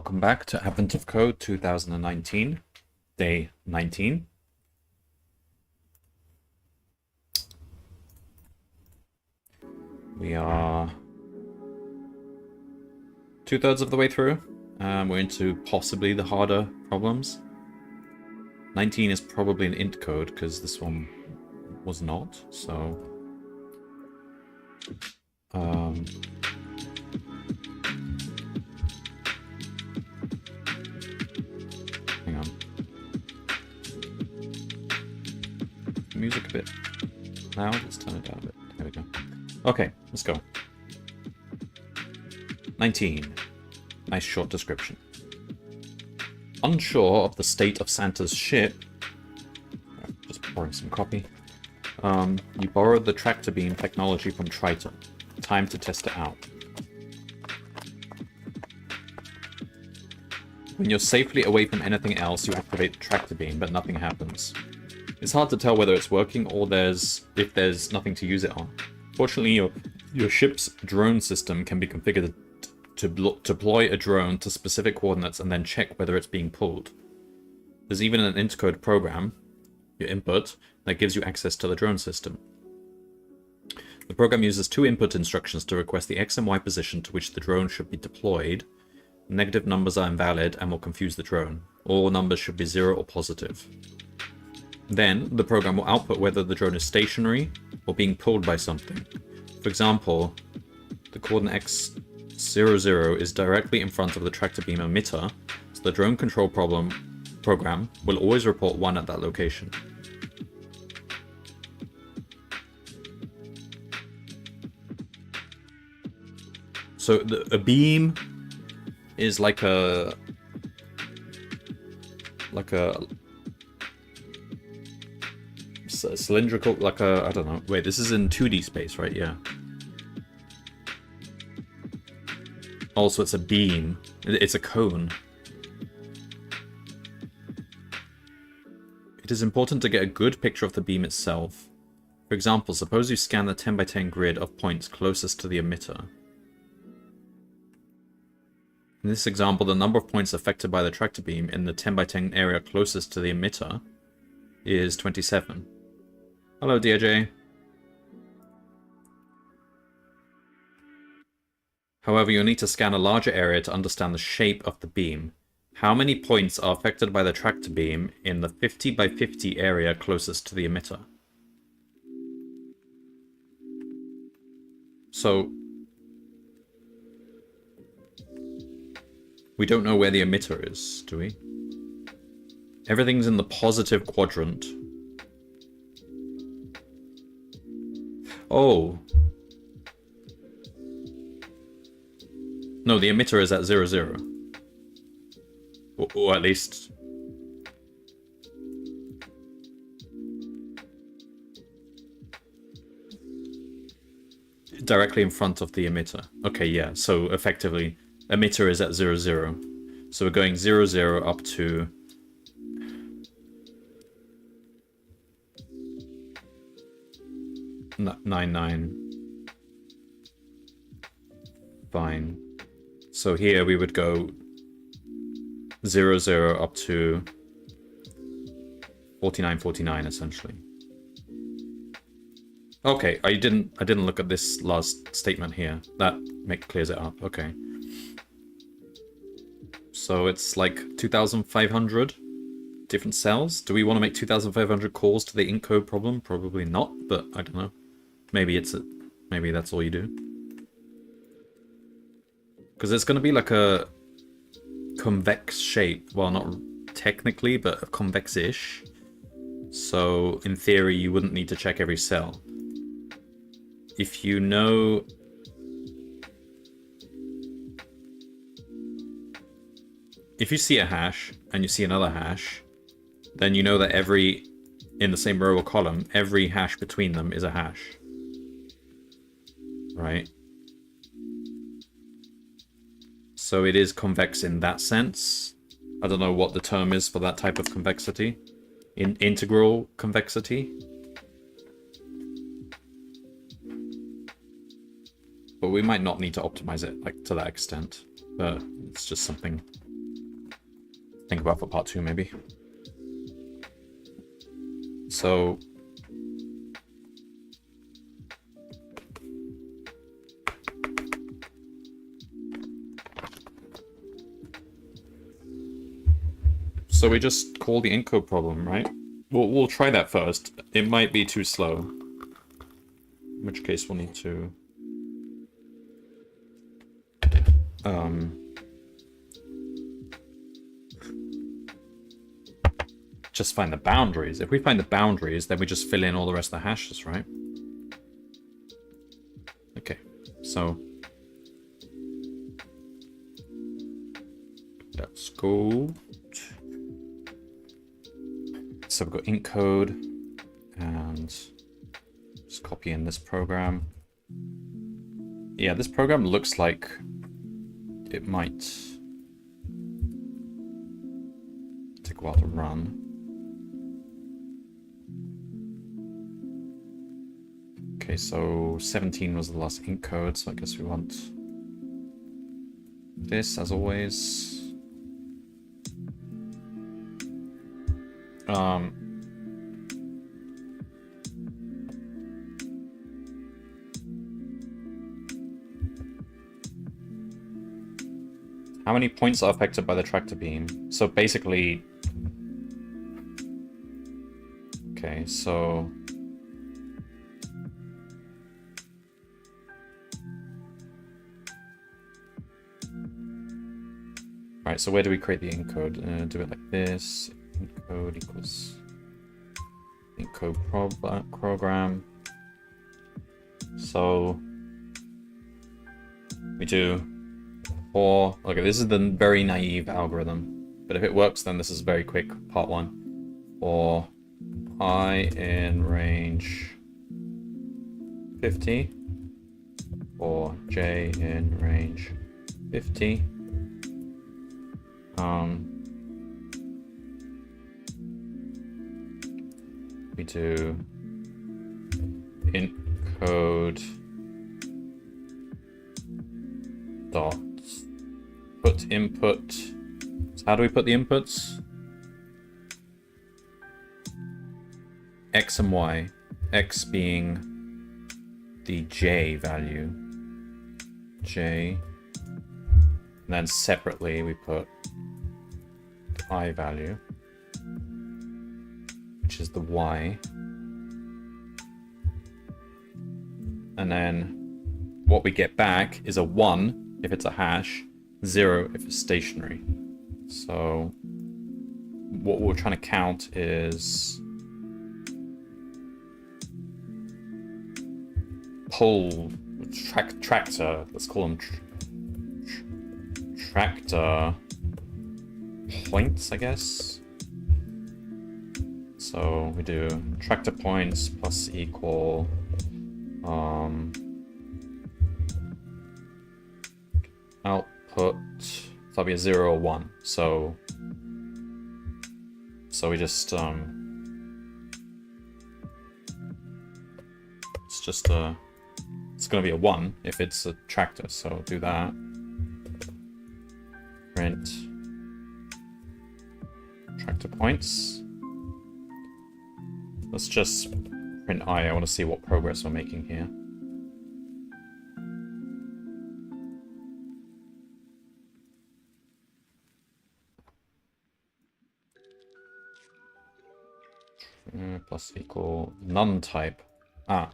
Welcome back to Advent of Code 2019, day 19. We are 2/3 of the way through. We're into possibly the harder problems. 19 is probably an int code because this one was not, so... hang on. Music a bit loud. Let's turn it down a bit. There we go. Okay, let's go. 19. Nice short description. Unsure of the state of Santa's ship. Just borrowing some copy. You borrowed the tractor beam technology from Triton. Time to test it out. When you're safely away from anything else, you activate the tractor beam, but nothing happens. It's hard to tell whether it's working or if there's nothing to use it on. Fortunately, your ship's drone system can be configured to deploy a drone to specific coordinates and then check whether it's being pulled. There's even an intercode program, your input, that gives you access to the drone system. The program uses two input instructions to request the X and Y position to which the drone should be deployed. Negative numbers are invalid and will confuse the drone. All numbers should be 0 or positive. Then, the program will output whether the drone is stationary or being pulled by something. For example, the coordinate x00 is directly in front of the tractor beam emitter, so the drone control program will always report 1 at that location. So a beam is like a cylindrical, I don't know. Wait, this is in 2D space, right? Yeah. Also, it's a beam. It's a cone. It is important to get a good picture of the beam itself. For example, suppose you scan the 10x10 grid of points closest to the emitter. In this example, the number of points affected by the tractor beam in the 10x10 area closest to the emitter is 27. Hello, DJ. However, you'll need to scan a larger area to understand the shape of the beam. How many points are affected by the tractor beam in the 50x50 area closest to the emitter? So, we don't know where the emitter is, do we? Everything's in the positive quadrant. Oh. No, the emitter is at 0, 0. Or at least... directly in front of the emitter. Okay, yeah, so effectively, emitter is at 0, 0. So we're going 0, 0 up to... 9, 9. Fine. So here we would go 0, 0 up to 49, 49 essentially. Okay, I didn't look at this last statement here. That clears it up. Okay. So it's like 2,500 different cells. Do we want to make 2,500 calls to the int code problem? Probably not, but I don't know. Maybe maybe that's all you do. Because it's going to be like a convex shape. Well, not technically, but convex-ish. So, in theory, you wouldn't need to check every cell. If you know... if you see a hash, and you see another hash, then you know that in the same row or column, every hash between them is a hash. Right? So it is convex in that sense. I don't know what the term is for that type of convexity. Integral convexity. But we might not need to optimize it like to that extent. But it's just something think about for part 2, maybe. So we just call the encode problem, right? We'll try that first. It might be too slow. In which case we'll need to just find the boundaries. If we find the boundaries, then we just fill in all the rest of the hashes, right? Okay, so let's go. So we've got encode, and just copy in this program. Yeah, this program looks like it might take a while to run. Okay, so 17 was the last encode, so I guess we want this as always. How many points are affected by the tractor beam? So basically... Okay, so... Right, so where do we create the encode? Do it like this. Encode equals encode program. So we do for, okay, this is the very naive algorithm, but if it works, then this is very quick. Part 1 for I in range 50 or j in range 50. We do encode dot put input. So how do we put the inputs? X and Y. X being the J value. J. And then separately we put the I value, which is the Y. And then what we get back is a 1 if it's a hash, 0 if it's stationary. So what we're trying to count is tractor, let's call them tractor points, I guess. So we do tractor points plus equal output, so that'll be a 0 or 1. So we just it's gonna be a 1 if it's a tractor, so do that. Print tractor points. Let's just print I. I want to see what progress we're making here. Plus equal none type. Ah.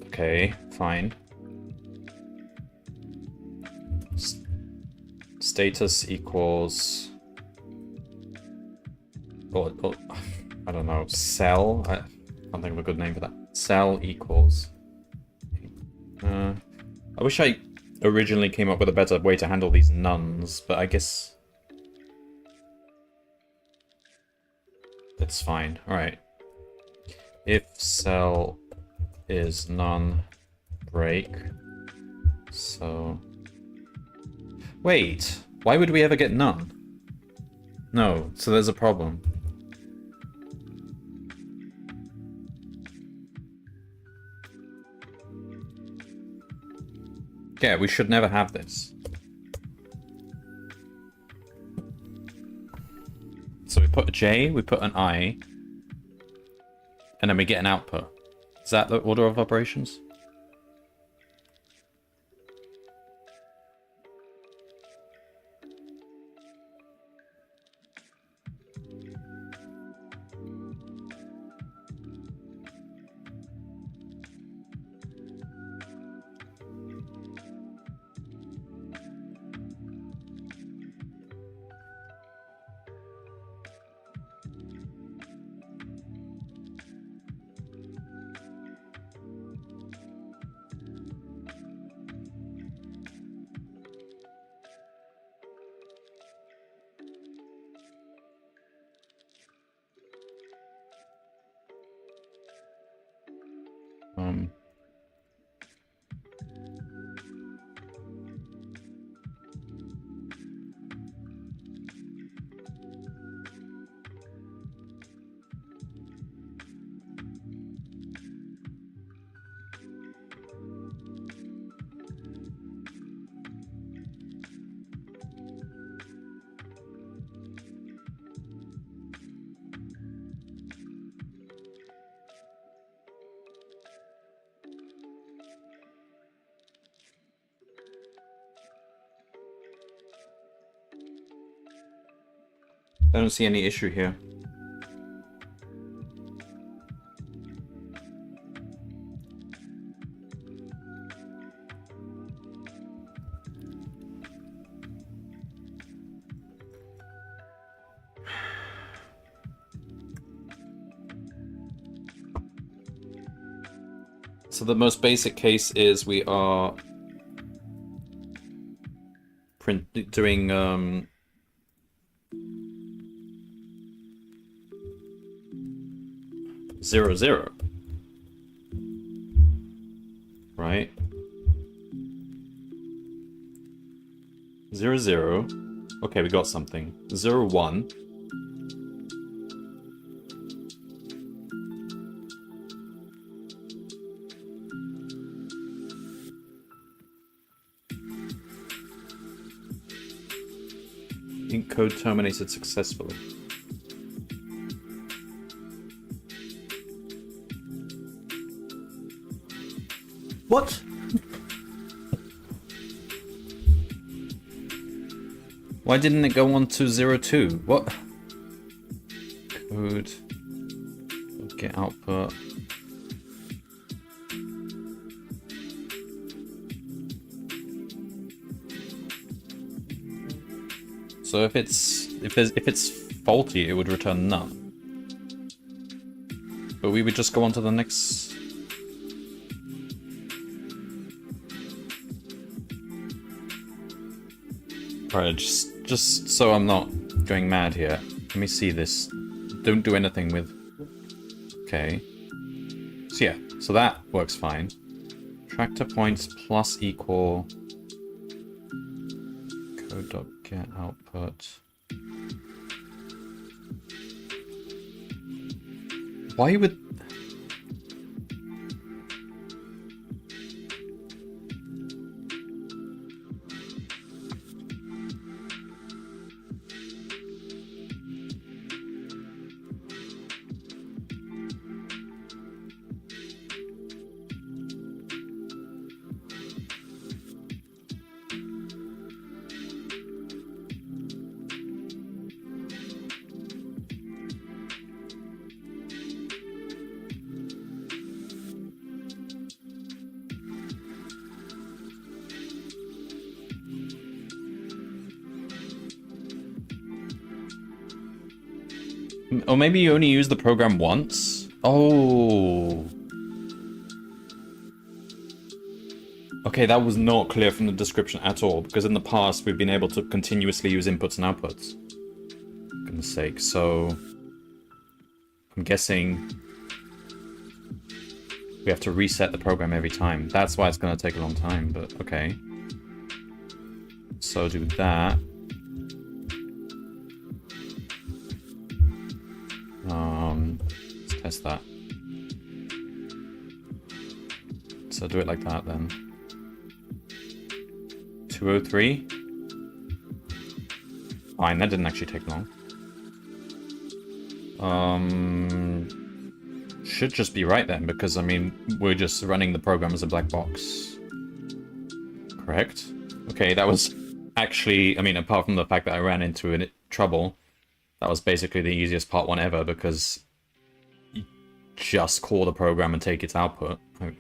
Okay, fine. Status equals... or, I don't know, cell? I can't think of a good name for that. Cell equals... I wish I originally came up with a better way to handle these nuns, but I guess... it's fine. Alright. If cell is none break, so... Wait, why would we ever get none? No, so there's a problem. Yeah, we should never have this. So we put a J, we put an I, and then we get an output. Is that the order of operations? I don't see any issue here. So the most basic case is we are doing 0, 0. Right? 0, 0. Okay, we got something. 0, 1. Ink code terminated successfully. What? Why didn't it go on to 02? What? Code. Get output. So if it's faulty, it would return none. But we would just go on to the next. Alright, just so I'm not going mad here. Let me see this. Don't do anything with. Okay. So yeah, so that works fine. Tractor points plus equal. Code.get output. Why would... Or maybe you only use the program once? Oh. Okay, that was not clear from the description at all, because in the past we've been able to continuously use inputs and outputs. For goodness sake, so... I'm guessing... we have to reset the program every time. That's why it's going to take a long time, but okay. So do that. Let's test that. So do it like that then. 203. Fine, that didn't actually take long. Should just be right then, because, I mean, we're just running the program as a black box. Correct? Okay, that was actually, I mean, apart from the fact that I ran into trouble, that was basically the easiest part one ever, because you just call the program and take its output. You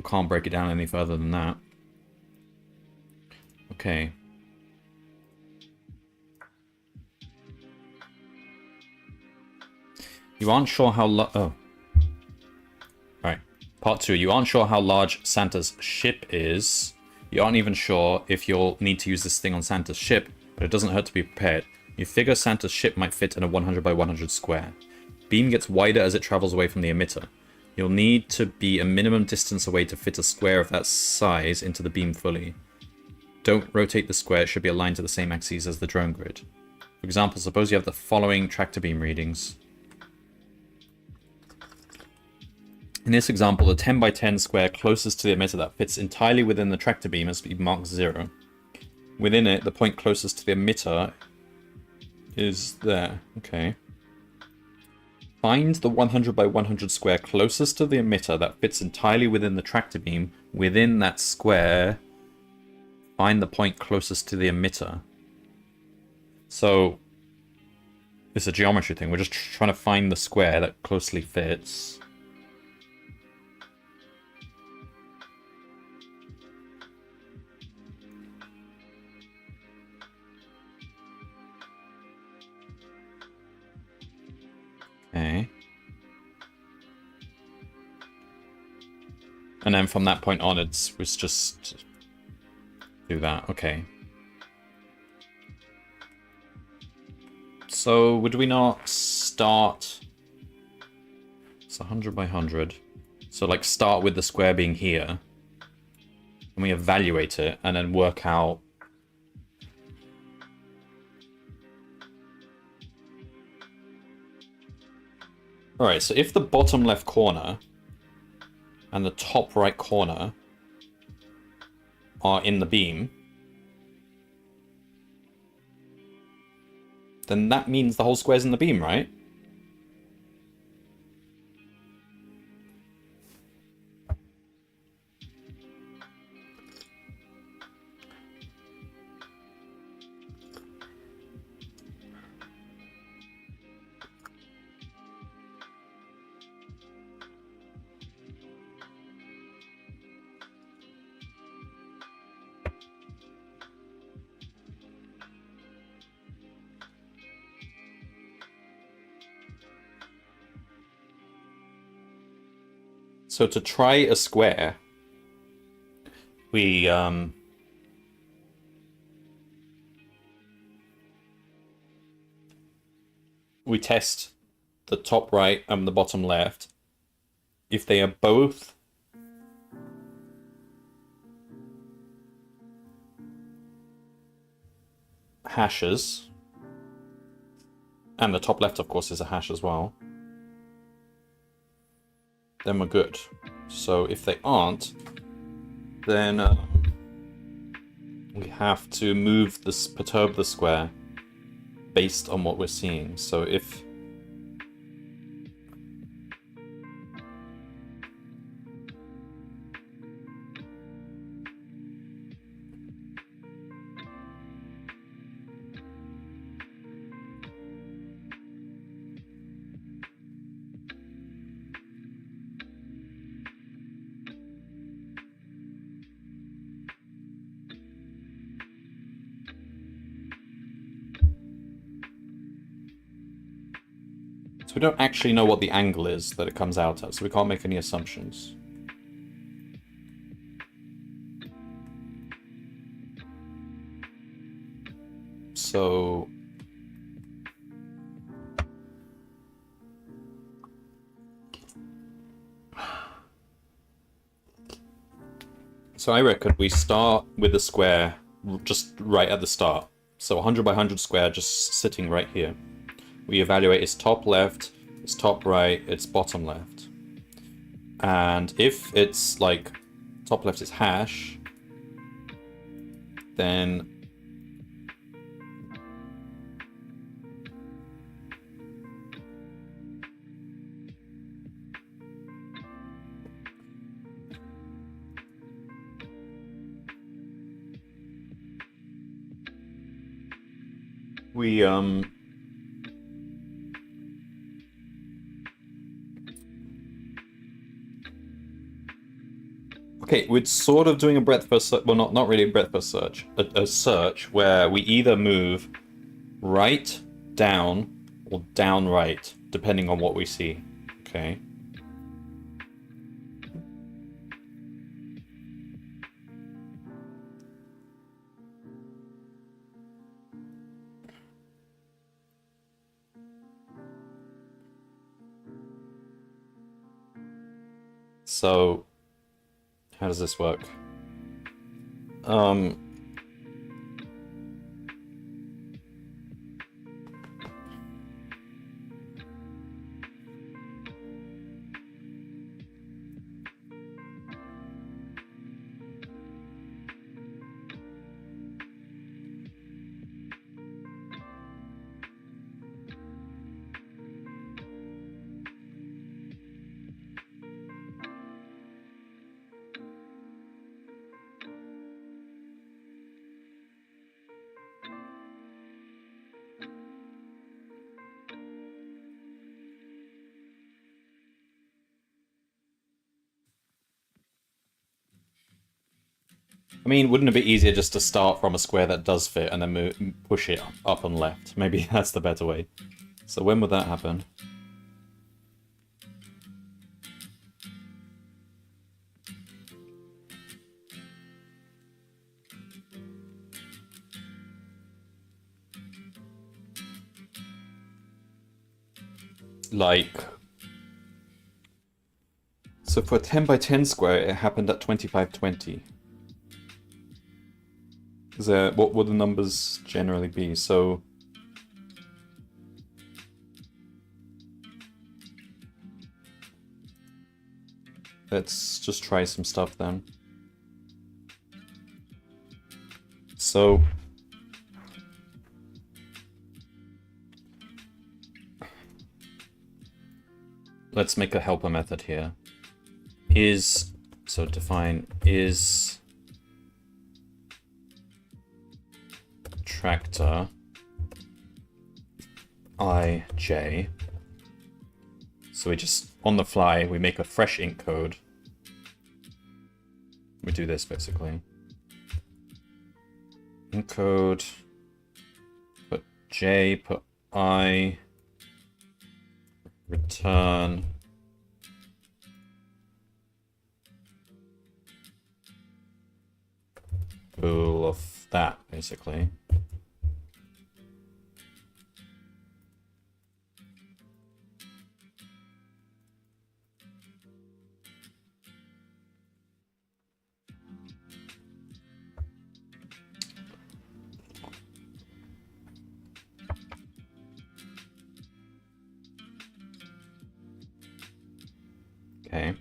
can't break it down any further than that. Okay. You aren't sure how oh. Right. Part 2. You aren't sure how large Santa's ship is. You aren't even sure if you'll need to use this thing on Santa's ship, but it doesn't hurt to be prepared. You figure Santa's ship might fit in a 100 by 100 square. Beam gets wider as it travels away from the emitter. You'll need to be a minimum distance away to fit a square of that size into the beam fully. Don't rotate the square, it should be aligned to the same axes as the drone grid. For example, suppose you have the following tractor beam readings. In this example, the 10 by 10 square closest to the emitter that fits entirely within the tractor beam has been marked 0. Within it, the point closest to the emitter is there. Okay. Find the 100 by 100 square closest to the emitter that fits entirely within the tractor beam. Within that square, find the point closest to the emitter. So, it's a geometry thing. We're just trying to find the square that closely fits. Okay. And then from that point on, it was just do that. Okay. So would we not start? It's 100 by 100. So like start with the square being here, and we evaluate it, and then work out. Alright, so if the bottom left corner and the top right corner are in the beam, then that means the whole square's in the beam, right? So to try a square, we test the top right and the bottom left. If they are both hashes, and the top left, of course, is a hash as well, then we're good. So if they aren't, then we have to perturb the square based on what we're seeing. So if we don't actually know what the angle is that it comes out at, so we can't make any assumptions. So I reckon we start with the square just right at the start. So 100 by 100 square just sitting right here. We evaluate its top left, its top right, its bottom left. And if it's like top left is hash, then we okay, we're sort of doing a breadth first search. Well, not really a breadth first search. A search where we either move right, down, or down right, depending on what we see. Okay. So, how does this work? I mean, wouldn't it be easier just to start from a square that does fit and then push it up and left? Maybe that's the better way. So when would that happen? Like... So for a 10 by 10 square, it happened at 2520. Is there, what would the numbers generally be? So let's just try some stuff then. So let's make a helper method here. So define is tractor ij. So we just, on the fly, we make a fresh int code. We do this basically. Int code, put j, put I, return bool of that, basically. Okay.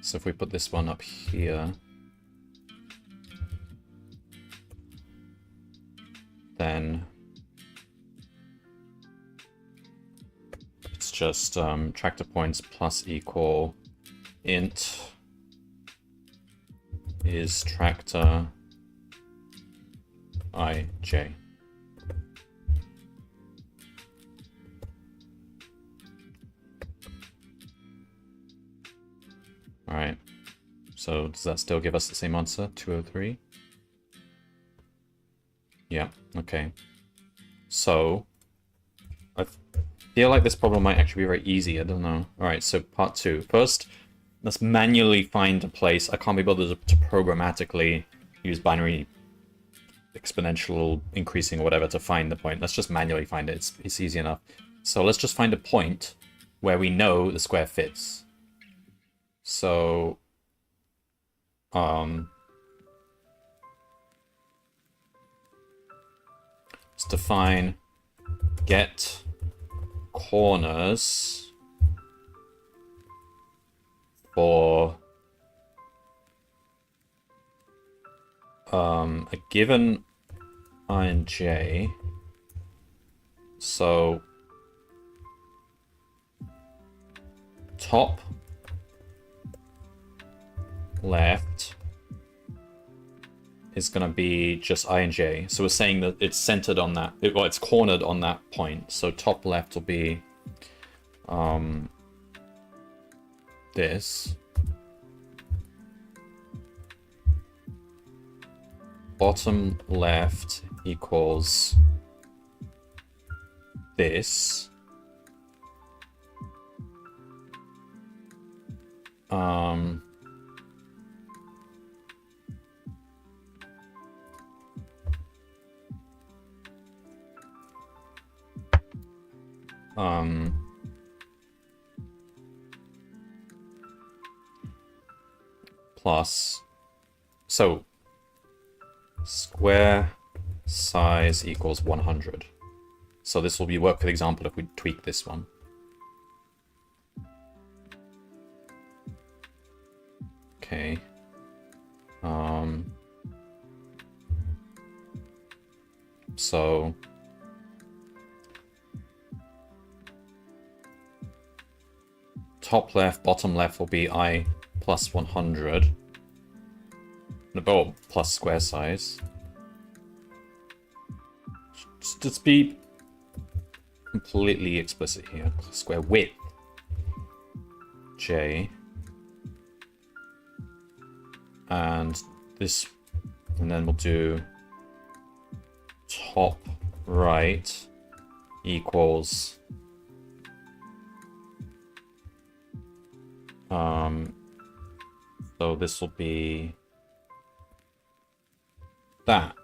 So if we put this one up here, then it's just tractor points plus equal int is tractor ij. Alright, so does that still give us the same answer? 203? Yeah, okay. So, I feel like this problem might actually be very easy, I don't know. Alright, so part 2. First, let's manually find a place. I can't be bothered to programmatically use binary exponential increasing or whatever to find the point. Let's just manually find it, it's easy enough. So let's just find a point where we know the square fits. So, let's define get corners for a given I and j. So top left is going to be just I and j. So we're saying that it's centered on that, well, it's cornered on that point. So top left will be this. Bottom left equals this. Plus, so square size equals 100. So this will be work for the example if we tweak this one. Okay. So top left, bottom left will be I plus 100. No, plus square size. Just be completely explicit here. Square width j, and this, and then we'll do top right equals so this will be that,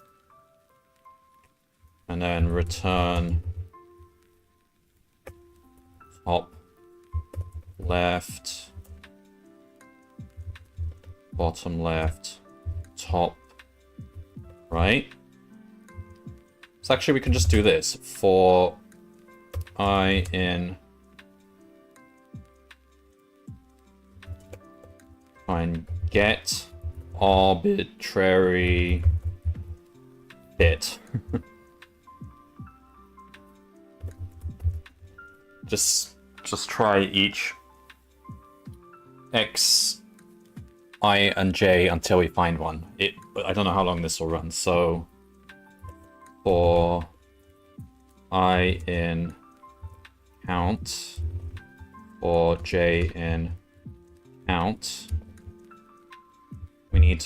and then return top left, bottom left, top right. So actually we can just do this for I in and get arbitrary bit. just try each x, I and j until we find one. I don't know how long this will run. So for I in count, for j in count, we need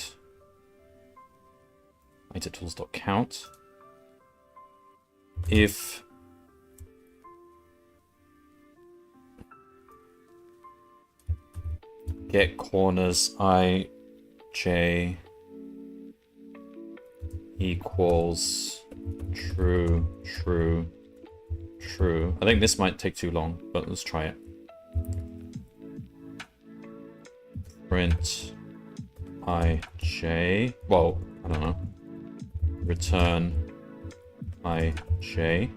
itertools.count. If get corners I, j equals true, true, true. I think this might take too long, but let's try it. Print ij, well, I don't know. Return ij.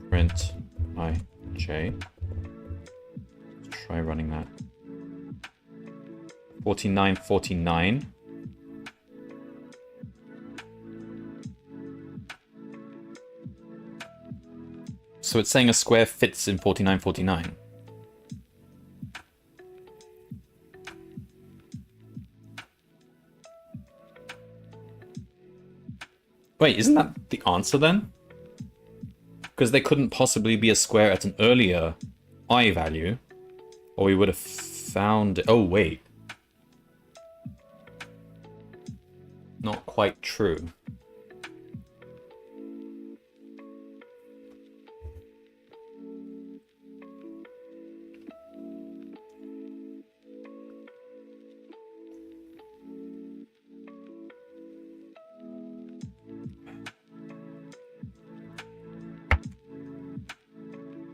Print ij. Let's try running that. 4949. So it's saying a square fits in 4949. Wait, isn't that the answer then? Because there couldn't possibly be a square at an earlier I value, or we would have found it. Oh, wait. Not quite true.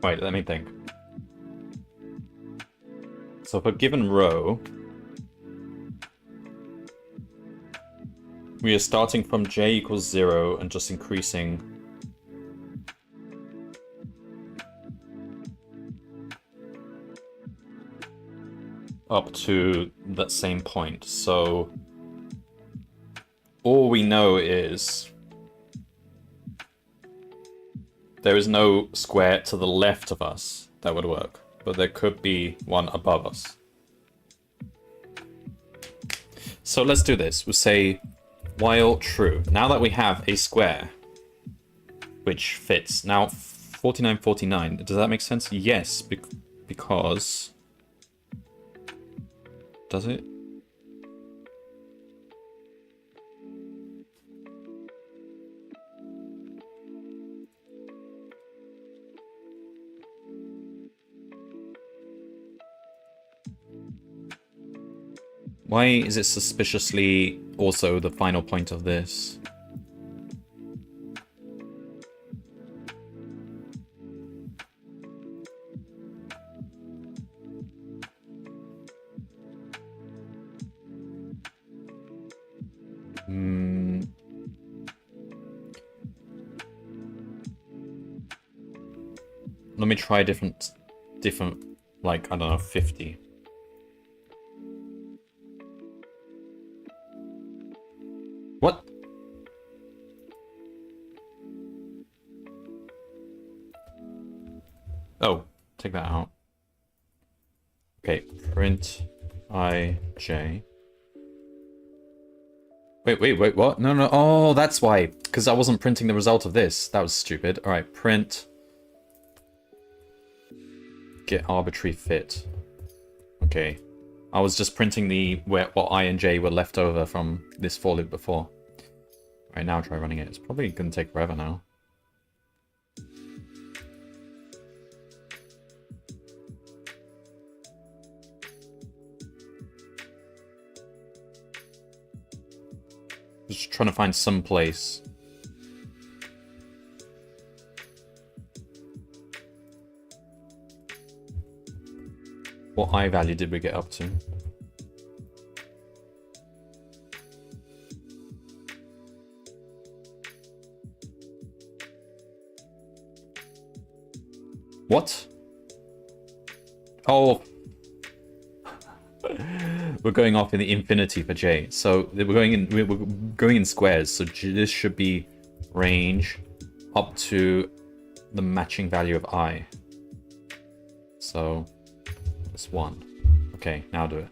Wait, let me think. So for a given row, we are starting from j equals 0 and just increasing up to that same point. So all we know is there is no square to the left of us that would work, but there could be one above us. So let's do this. We'll say while true. Now that we have a square which fits. Now 49, 49. Does that make sense? Yes, because... Does it? Why is it suspiciously also the final point of this? Let me try different, like, I don't know, 50. What? Oh, take that out. Okay, print ij. Wait, what? No. Oh, that's why. Because I wasn't printing the result of this. That was stupid. Alright, print... Get arbitrary fit. Okay. I was just printing what I and j were left over from this for loop before. Alright, now try running it. It's probably going to take forever now. Just trying to find some place. What I value did we get up to? What? Oh. We're going off in the infinity for j. So we're going in squares. So this should be range up to the matching value of I. So it's 1. Okay, now do it.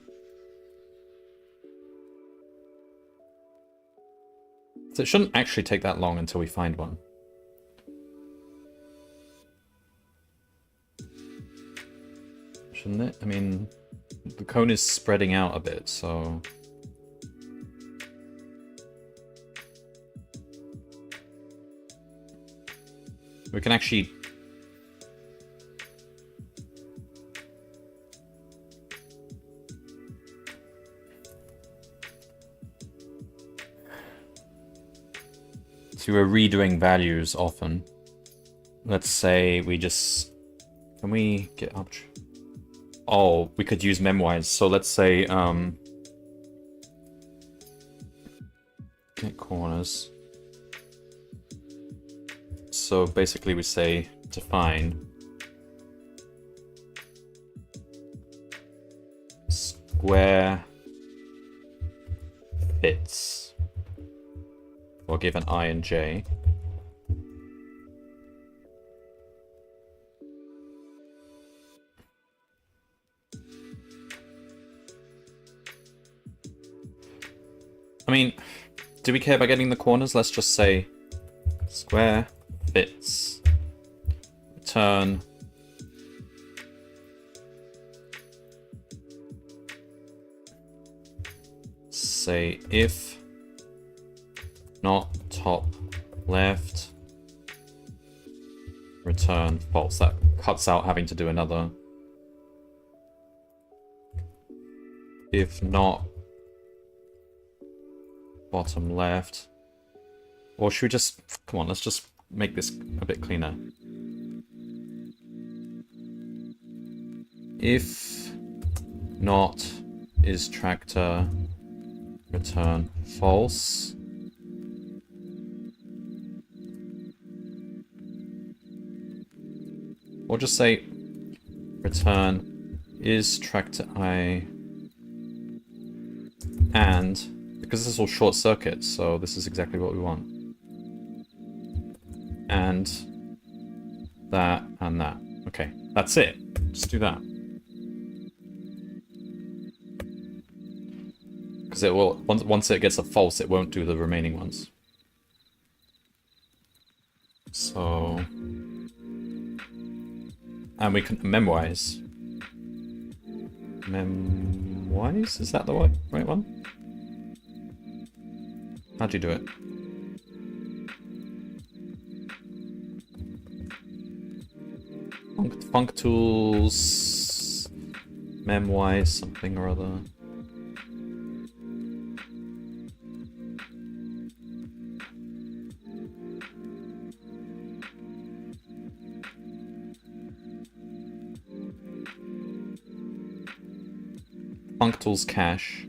So it shouldn't actually take that long until we find one. Shouldn't it? I mean, the cone is spreading out a bit, so... We can actually... So we're redoing values often. Let's say we just... Can we get up... Oh, we could use memwise. So let's say, get corners. So basically we say define square fits. We'll give an I and j. I mean, do we care about getting the corners? Let's just say square fits return say if not top left return false. That cuts out having to do another if not bottom left. Or should we just... Come on, let's just make this a bit cleaner. If not is tractor return false. Or just say return is tractor I And because this is all short circuits, so this is exactly what we want. And that and that. Okay, that's it. Just do that. Because it will, once it gets a false, it won't do the remaining ones. So, and we can memwise. Memwise? Is that the right one? How'd you do it? Functools, memwise, something or other. Functools cache.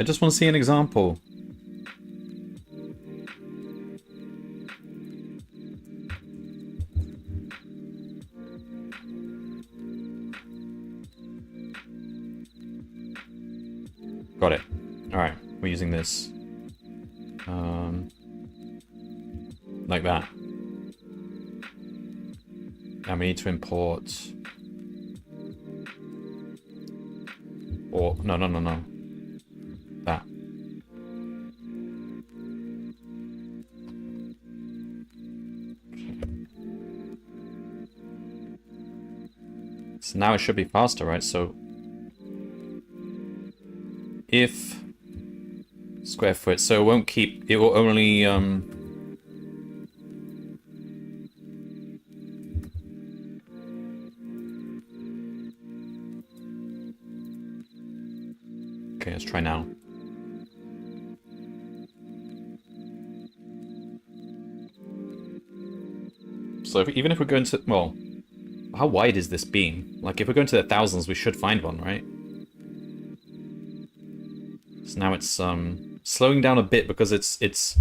I just want to see an example. Got it. Alright, we're using this. Like that. Now we need to import... Or, no. That. So now it should be faster, right? So if square foot, so it won't keep, it will only okay, let's try now. So even if we're going to, well, how wide is this beam? Like if we're going to the thousands, we should find one, right? So now it's slowing down a bit because it's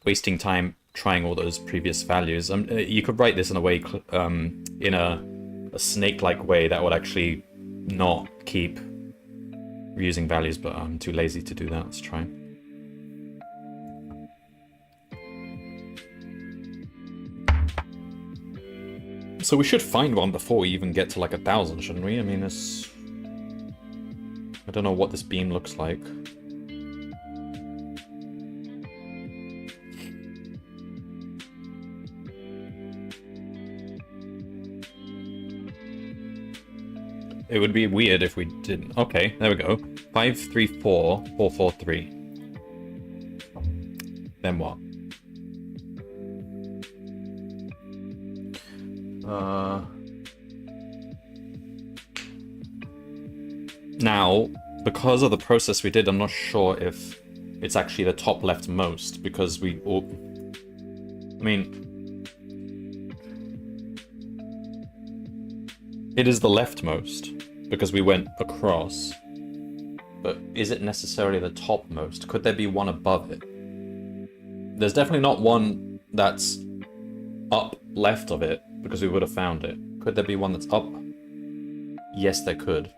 wasting time trying all those previous values. You could write this in a way, in a snake-like way that would actually not keep reusing values, but I'm too lazy to do that. Let's try. So we should find one before we even get to like 1,000, shouldn't we? I mean, it's... I don't know what this beam looks like. It would be weird if we didn't. Okay, there we go. 534 443. Then what? Now, because of the process we did, I'm not sure if it's actually the top leftmost, because we all... I mean... It is the leftmost, because we went across. But is it necessarily the topmost? Could there be one above it? There's definitely not one that's up left of it, because we would have found it. Could there be one that's up? Yes, there could.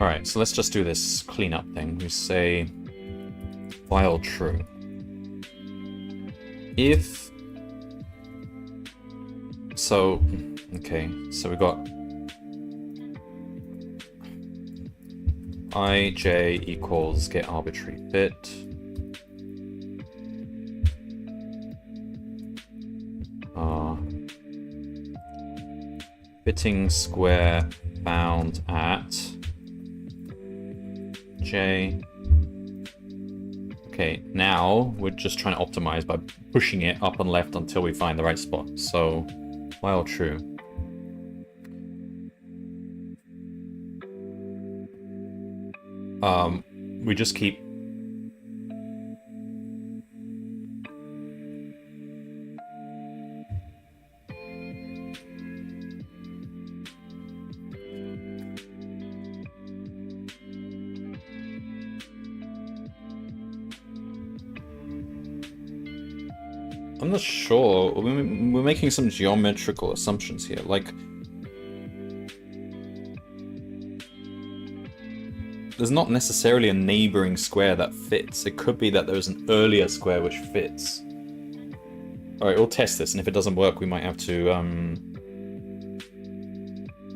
Alright, so let's just do this cleanup thing. We say while true. If... So, okay, so we got ij equals get arbitrary fit. Fitting square found at j. Okay, now we're just trying to optimize by pushing it up and left until we find the right spot. So while true. we just keep... I'm not sure. We're making some geometrical assumptions here. Like, there's not necessarily a neighboring square that fits. It could be that there's an earlier square which fits. Alright, we'll test this, and if it doesn't work, we might have to,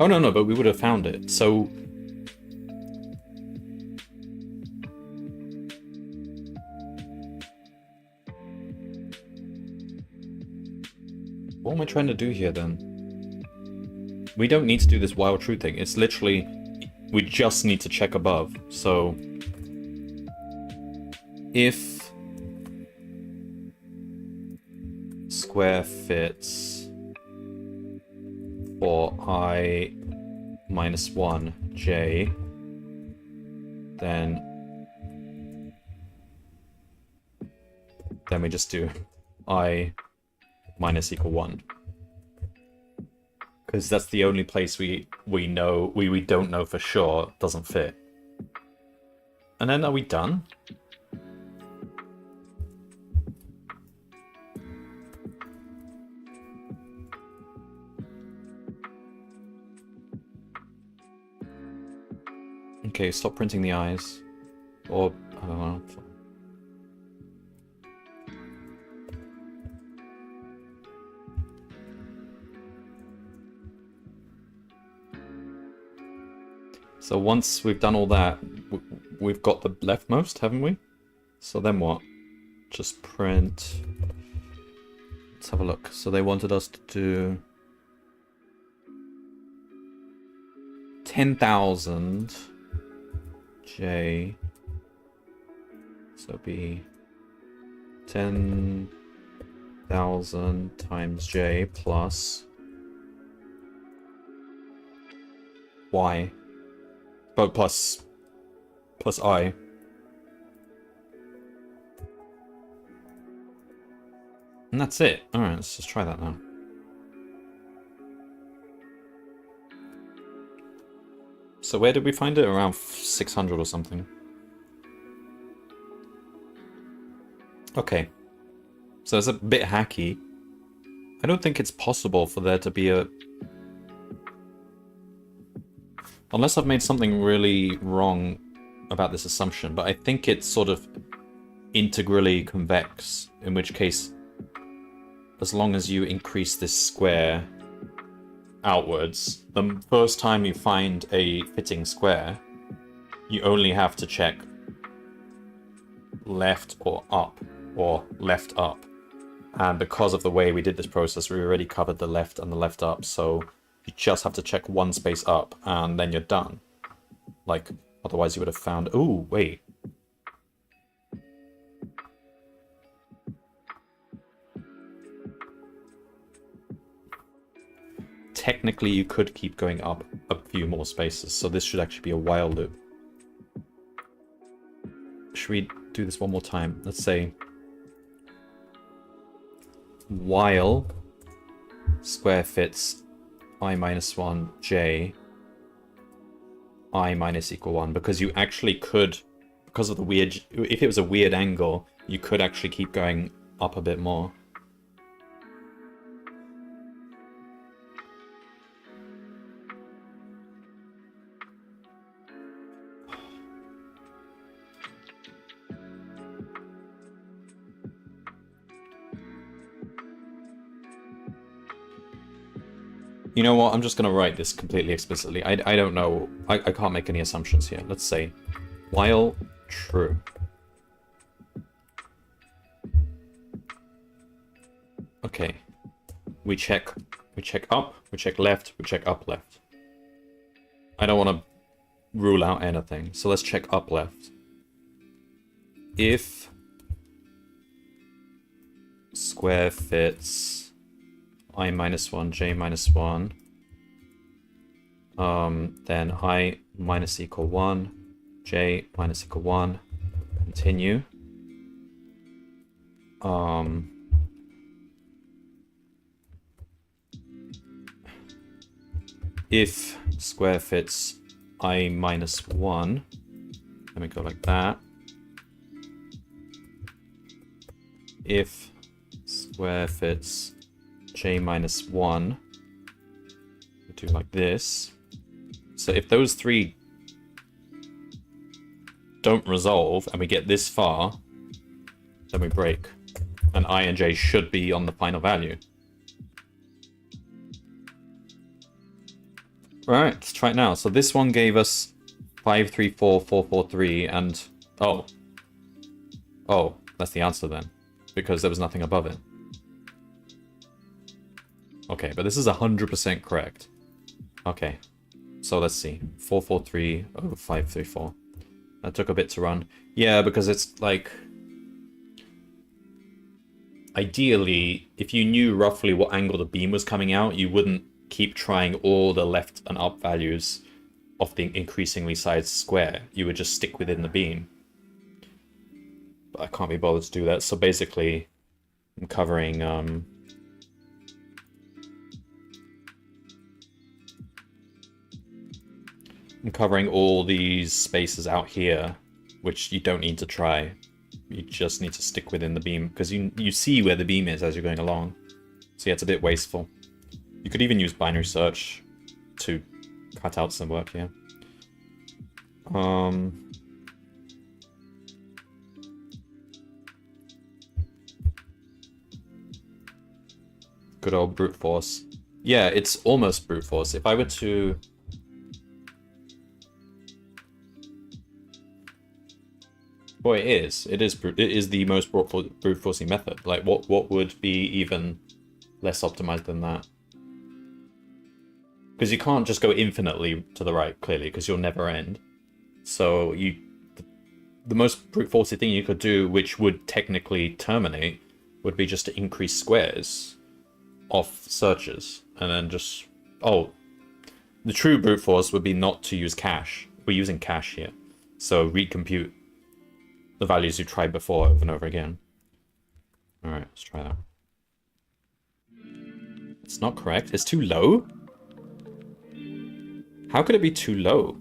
Oh, no, but we would have found it. So... what am I trying to do here, then? We don't need to do this while true thing. It's literally... we just need to check above. So... if... square fits... for I minus 1 j, then we just do I minus equal 1. Because that's the only place we don't know for sure doesn't fit. And then are we done? Okay, stop printing the eyes. Or, I don't know. So once we've done all that, we've got the leftmost, haven't we? So then what? Just print... let's have a look. So they wanted us to do... 10,000 J, so it'd be 10,000 times J plus Y, but plus I. And that's it. Alright, let's just try that now. So where did we find it? Around 600 or something. Okay. So it's a bit hacky. I don't think it's possible for there to be a... unless I've made something really wrong about this assumption, but I think it's sort of integrally convex, in which case, as long as you increase this square outwards, the first time you find a fitting square, you only have to check left or up, or left up. And because of the way we did this process, we already covered the left and the left up, so you just have to check one space up, and then you're done. Like, otherwise you would have found... ooh, wait. Technically, you could keep going up a few more spaces, so this should actually be a while loop. Should we do this one more time? Let's say while square fits I minus 1 j, I minus equal 1, because you actually could, because of the weird, if it was a weird angle, you could actually keep going up a bit more. You know what, I'm just going to write this completely explicitly. I don't know, I can't make any assumptions here. Let's say, while true. Okay. We check up, we check left, we check up left. I don't want to rule out anything, so let's check up left. If square fits I minus 1, j minus 1, then I minus equal 1, j minus equal 1. Continue. If square fits I minus 1, let me go like that. If square fits j minus 1, we do like this. So if those three don't resolve and we get this far, then we break. And I and j should be on the final value. Alright, let's try it now. So this one gave us 5, 3, 4, 4, 4, 3, and... Oh. Oh, that's the answer then. Because there was nothing above it. Okay, but this is 100% correct. Okay, so let's see. 4, 4, 3, oh, 5, 3, 4. That took a bit to run. Yeah, because it's like... Ideally, if you knew roughly what angle the beam was coming out, you wouldn't keep trying all the left and up values of the increasingly sized square. You would just stick within the beam. But I can't be bothered to do that, so basically I'm covering I'm covering all these spaces out here, which you don't need to try. You just need to stick within the beam, because you see where the beam is as you're going along. So yeah, it's a bit wasteful. You could even use binary search to cut out some work here. Good old brute force. Yeah, it's almost brute force. If I were to... Well, it is. It is the most brute forcing method. Like, what would be even less optimized than that? Because you can't just go infinitely to the right, clearly, because you'll never end. So the most brute forcing thing you could do, which would technically terminate, would be just to increase squares off searches, and then just... Oh, the true brute force would be not to use cache. We're using cache here. So recompute the values you tried before over and over again. Alright, let's try that. It's not correct. It's too low? How could it be too low?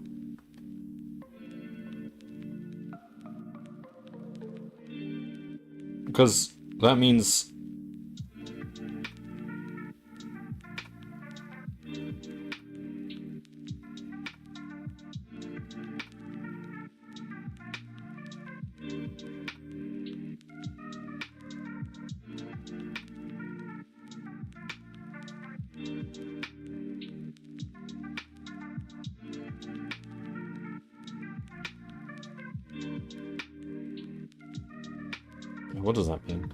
Because that means... What does that mean?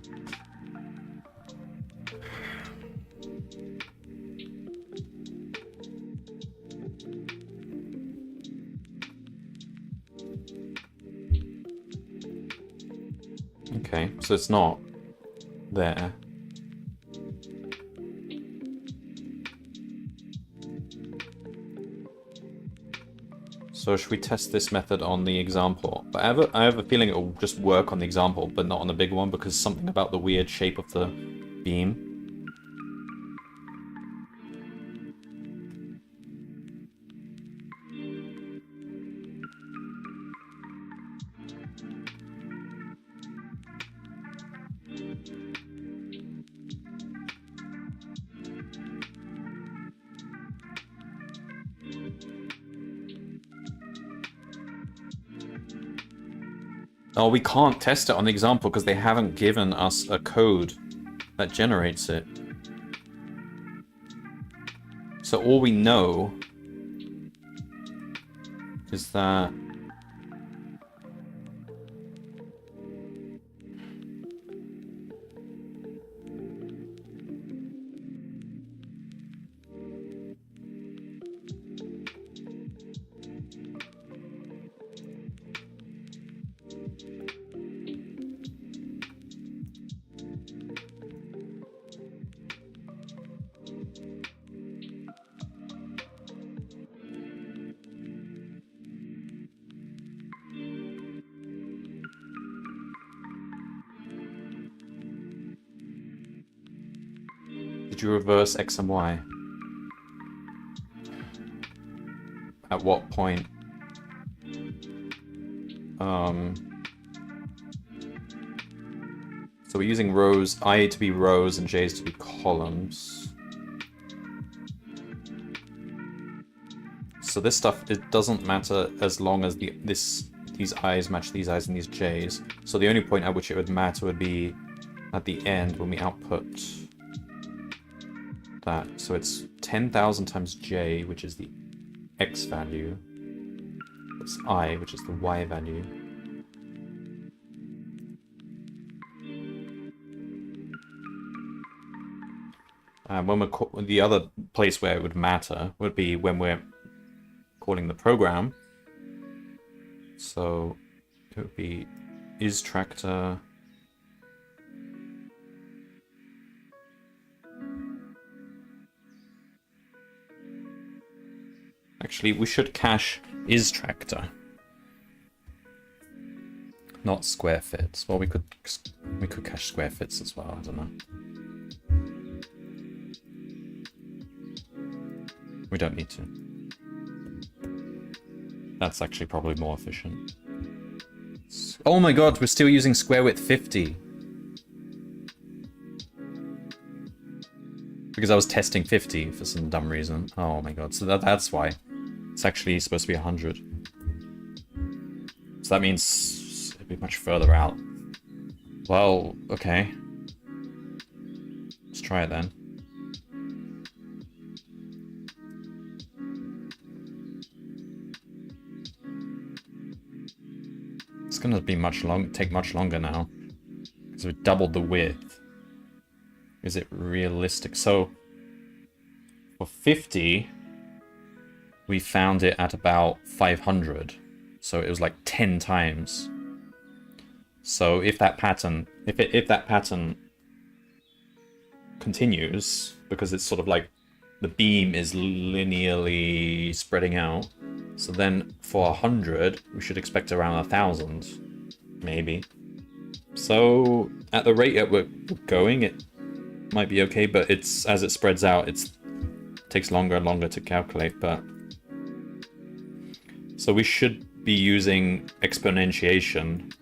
Okay, so it's not there. So should we test this method on the example? But I have a feeling it will just work on the example, but not on the big one, because something about the weird shape of the beam. Oh, we can't test it on the example because they haven't given us a code that generates it. So all we know is that... Did you reverse X and Y? At what point? So we're using rows, I to be rows and J's to be columns. So this stuff, it doesn't matter as long as these I's match these I's and these J's. So the only point at which it would matter would be at the end when we output that. So it's 10,000 times J, which is the X value. It's I, which is the Y value. When we're the other place where it would matter would be when we're calling the program. So it would be isTractor actually we should cache isTractor, not square fits. Well, we could cache square fits as well. I don't know. We don't need to. That's actually probably more efficient. Oh my god, we're still using square width 50. Because I was testing 50 for some dumb reason. Oh my god, so that's why. It's actually supposed to be 100. So that means it'd be much further out. Well, okay. Let's try it then. It's gonna be take much longer now. Because we doubled the width. Is it realistic? So, for 50, we found it at about 500. So it was like 10 times. So if that pattern, if that pattern continues, because it's sort of like the beam is linearly spreading out, so then for 100, we should expect around 1,000, maybe. So at the rate that we're going, it might be okay, but it's as it spreads out, it takes longer and longer to calculate. But so we should be using exponentiation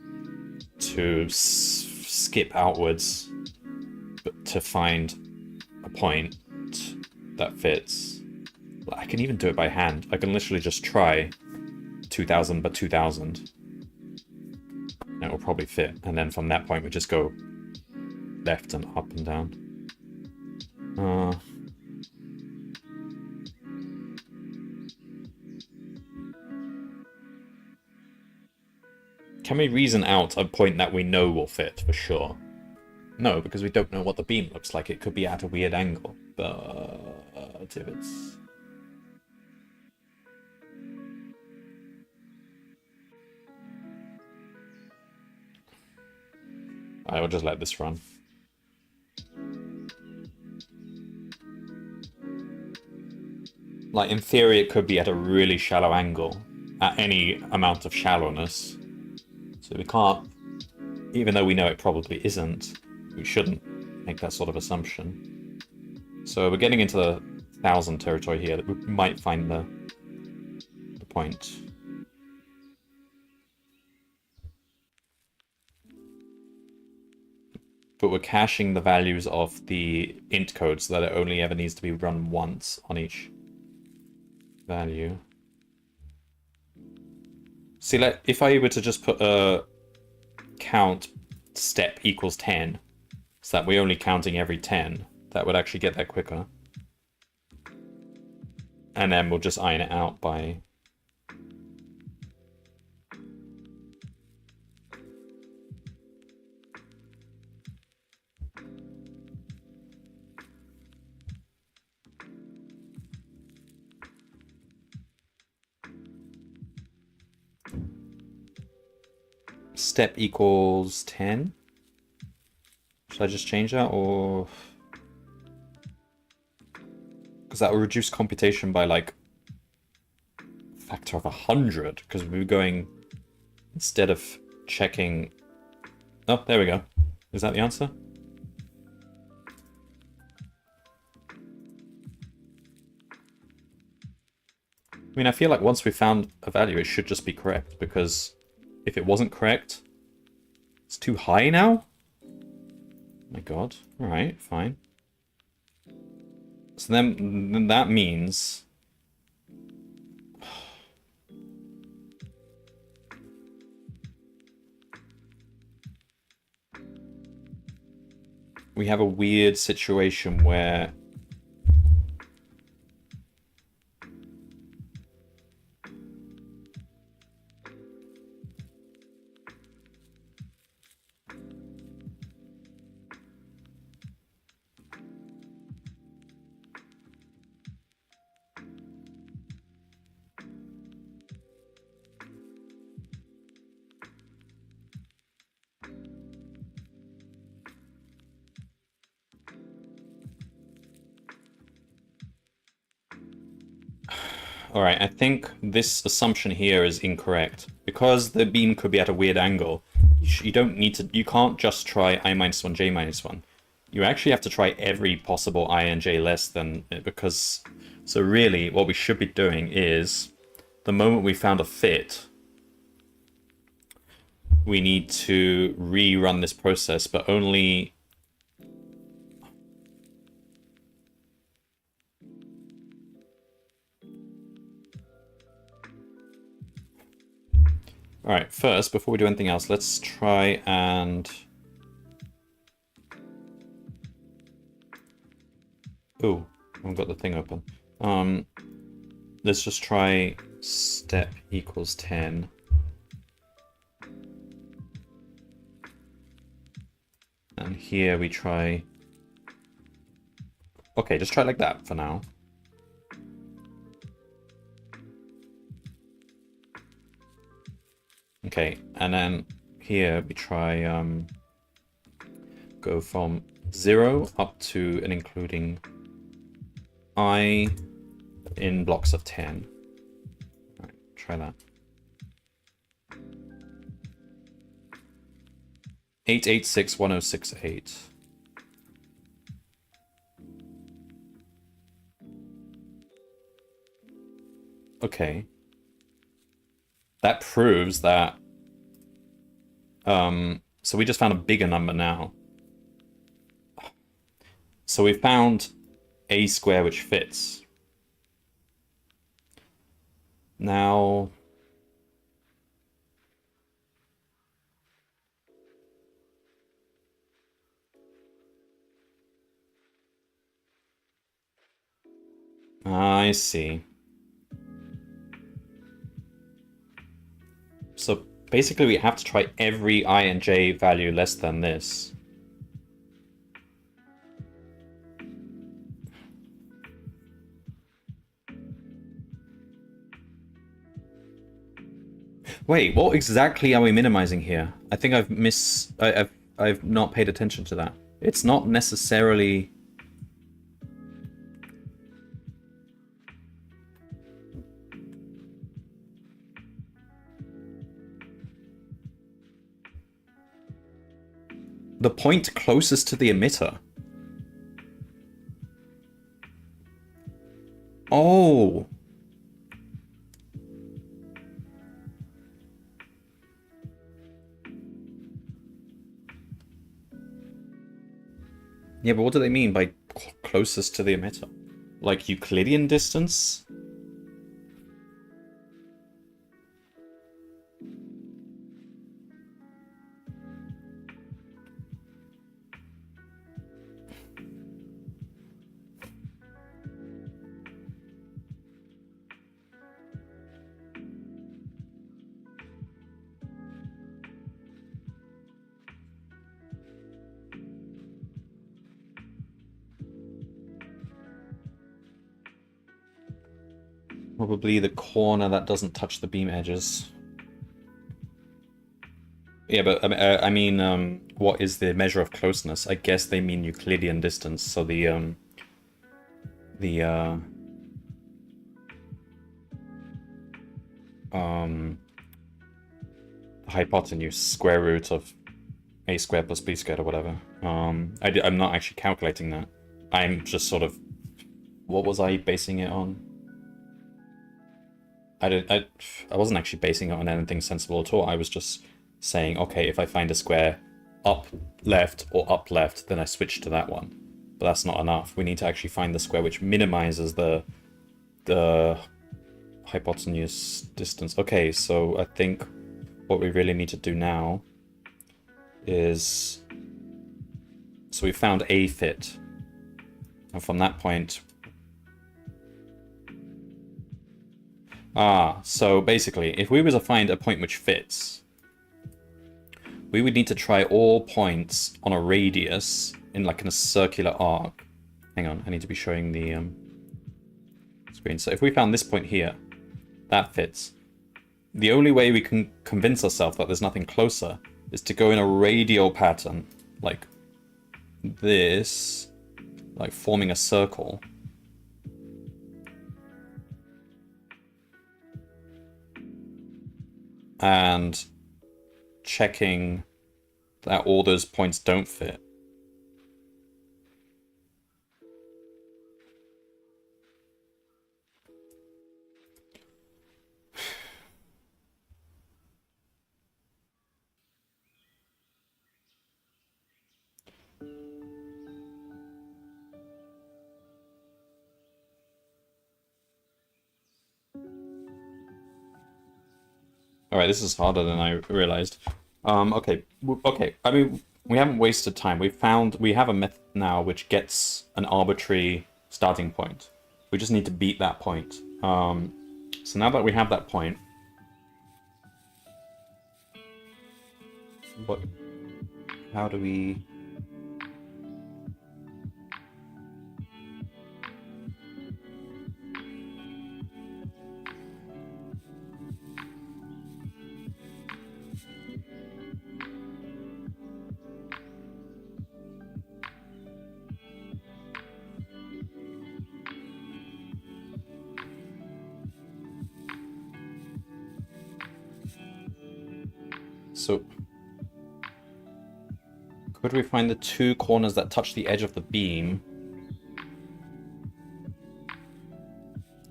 to skip outwards, but to find a point that fits. I can even do it by hand. I can literally just try 2,000 but 2,000. And it will probably fit. And then from that point we just go left and up and down. Can we reason out a point that we know will fit for sure? No, because we don't know what the beam looks like. It could be at a weird angle. But if it's... I will just let this run. Like, in theory, it could be at a really shallow angle, at any amount of shallowness. So we can't, even though we know it probably isn't, we shouldn't make that sort of assumption. So we're getting into the 1,000 territory here, that we might find the point. But we're caching the values of the int code so that it only ever needs to be run once on each value. See, if I were to just put a count step equals 10, so that we're only counting every 10, that would actually get there quicker. And then we'll just iron it out by... Step equals 10. Should I just change that, or... Because that will reduce computation by like a factor of 100, because we were going, instead of checking... Oh, there we go. Is that the answer? I mean, I feel like once we found a value, it should just be correct, because if it wasn't correct, it's too high now? My god. Alright, fine. So then that means... we have a weird situation where... Alright, I think this assumption here is incorrect. Because the beam could be at a weird angle, you don't need to... you can't just try I-1, J-1. You actually have to try every possible I and J less than... because... so really, what we should be doing is... the moment we found a fit... we need to rerun this process, but only... Alright, first, before we do anything else, let's try and... ooh, I've got the thing open. Let's just try step equals 10. And here we try... okay, just try like that for now. Okay, and then here we try go from 0 up to and including I in blocks of 10. All right, try that. 8861068. Okay. That proves that... so we just found a bigger number now. So we found a square which fits. Now... I see. So basically we have to try every I and J value less than this. Wait, what exactly are we minimizing here? I think I've not paid attention to that. It's not necessarily... the point closest to the emitter. Oh. Yeah, but what do they mean by closest to the emitter? Like Euclidean distance? Probably the corner that doesn't touch the beam edges. Yeah, but I mean, what is the measure of closeness? I guess they mean Euclidean distance. So the hypotenuse, square root of a squared plus b squared or whatever. I'm not actually calculating that. I'm just sort of... what was I basing it on? I wasn't actually basing it on anything sensible at all. I was just saying, okay, if I find a square up left or up left, then I switch to that one. But that's not enough. We need to actually find the square which minimizes the hypotenuse distance. Okay, so I think what we really need to do now is, so we found a fit, and from that point, so basically, if we were to find a point which fits, we would need to try all points on a radius in a circular arc. Hang on, I need to be showing the screen. So if we found this point here, that fits. The only way we can convince ourselves that there's nothing closer is to go in a radial pattern, like this, like forming a circle. And checking that all those points don't fit. Alright, this is harder than I realized. Okay. I mean, we haven't wasted time. We have a method now which gets an arbitrary starting point. We just need to beat that point. So now that we have that point, how do we... So, could we find the two corners that touch the edge of the beam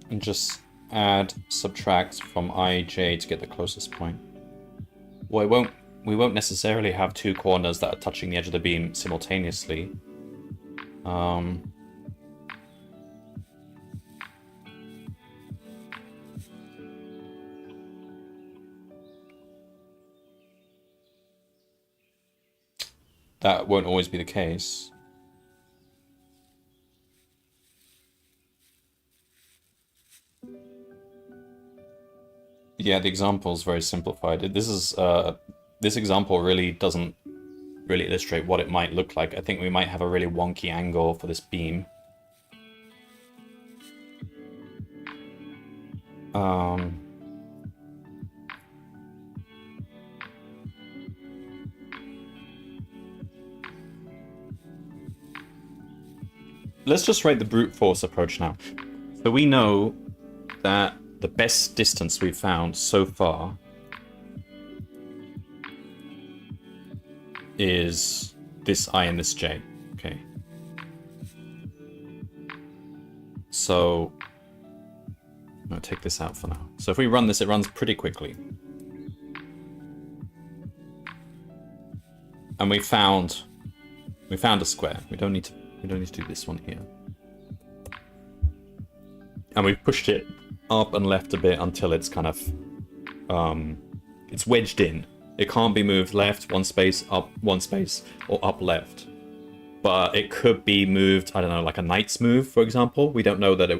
and just add, subtract from ij to get the closest point? Well, we won't necessarily have two corners that are touching the edge of the beam simultaneously. That won't always be the case. Yeah, the example is very simplified. This example really doesn't really illustrate what it might look like. I think we might have a really wonky angle for this beam. Let's just write the brute force approach now. So we know that the best distance we've found so far is this I and this j. Okay. So I'm going to take this out for now. So if we run this, it runs pretty quickly. And we found a square. We don't need to do this one here. And we've pushed it up and left a bit until it's kind of it's wedged in. It can't be moved left one space, up one space, or up left. But it could be moved, I don't know, like a knight's move, for example. We don't know that.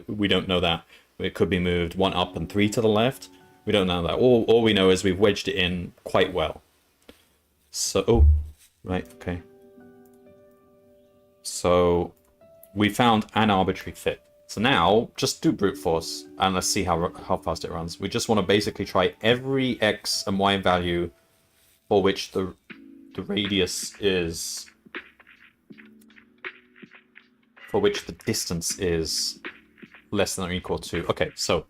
It could be moved 1 up and 3 to the left. We don't know that. All we know is we've wedged it in quite well. So, oh, right, okay. So we found an arbitrary fit. So now just do brute force and let's see how fast it runs. We just want to basically try every x and y value for which the radius is, for which the distance is less than or equal to. Okay, so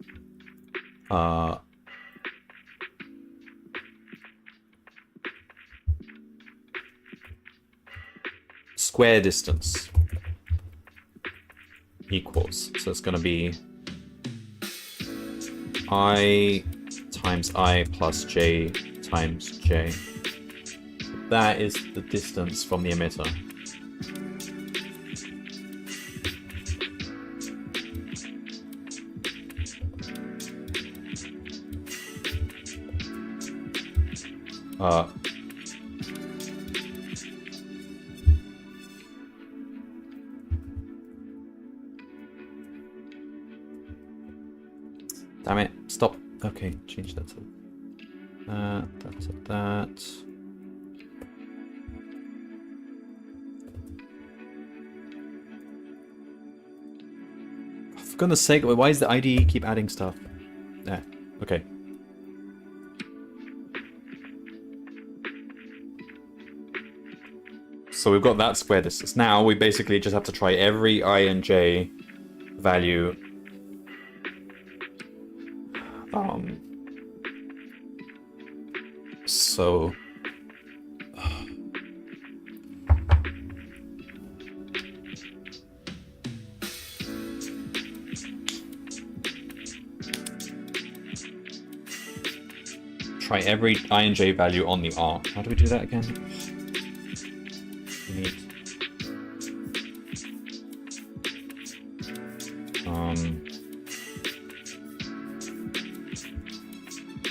square distance equals, so it's going to be I times I plus j times j. That is the distance from the emitter. Damn it, stop. Okay, change that to that to that. For goodness sake, why does the IDE keep adding stuff? There, okay. So we've got that square distance. Now we basically just have to try every I and j value. So try every I and j value on the arc. How do we do that again? We need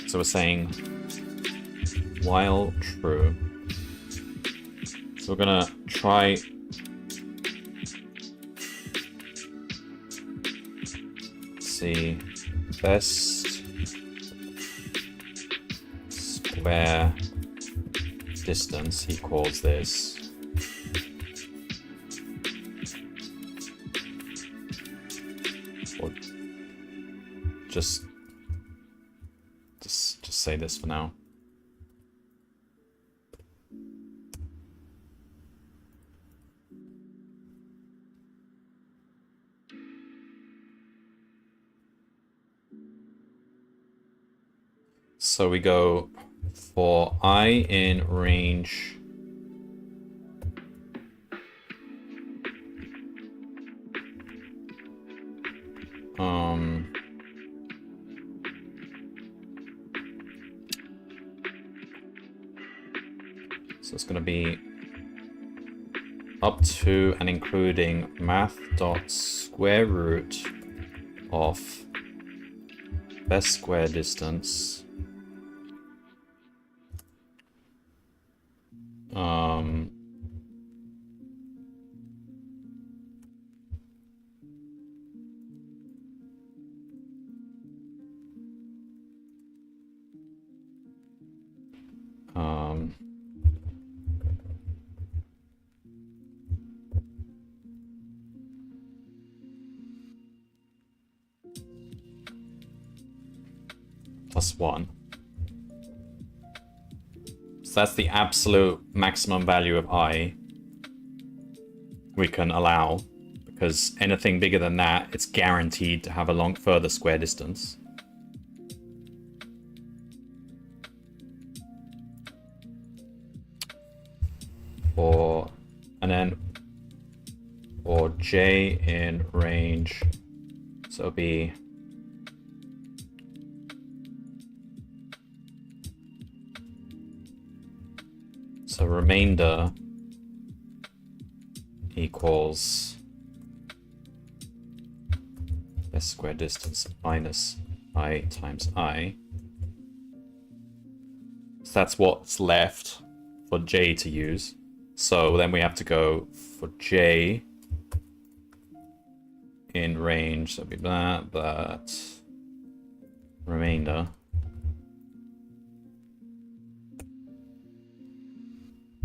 so we're saying while true. So we're gonna try see best square distance equals this. Or just say this for now. So we go for I in range so it's going to be up to and including math dot square root of best square distance plus 1. So that's the absolute maximum value of I we can allow, because anything bigger than that, it's guaranteed to have a further square distance. And then for j in range, so it'll be so remainder equals best square distance minus I times I. So that's what's left for j to use. So then we have to go for j in range, so it'll be that remainder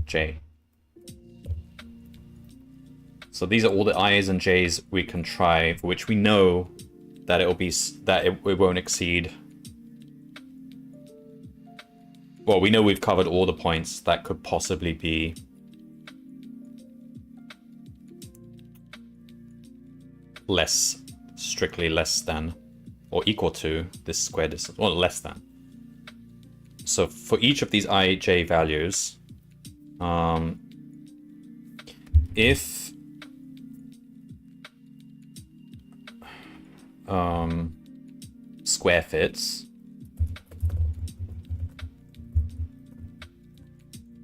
j. So these are all the i's and j's we can try, for which we know that it won't exceed. Well, we know we've covered all the points that could possibly be strictly less than or equal to this square distance, or less than. So for each of these I, j values, if square fits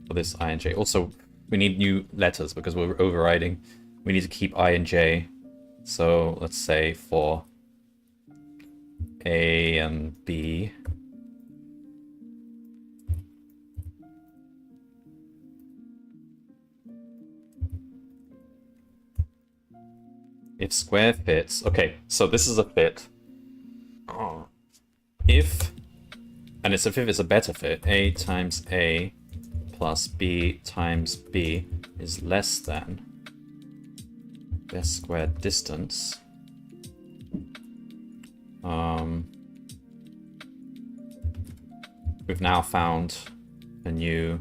for this I and j. Also, we need new letters because we're overriding. We need to keep I and j. So let's say for A and B, if square fits, okay, so this is a fit. If, and it's if it's a better fit, A times A plus B times B is less than their squared distance. We've now found a new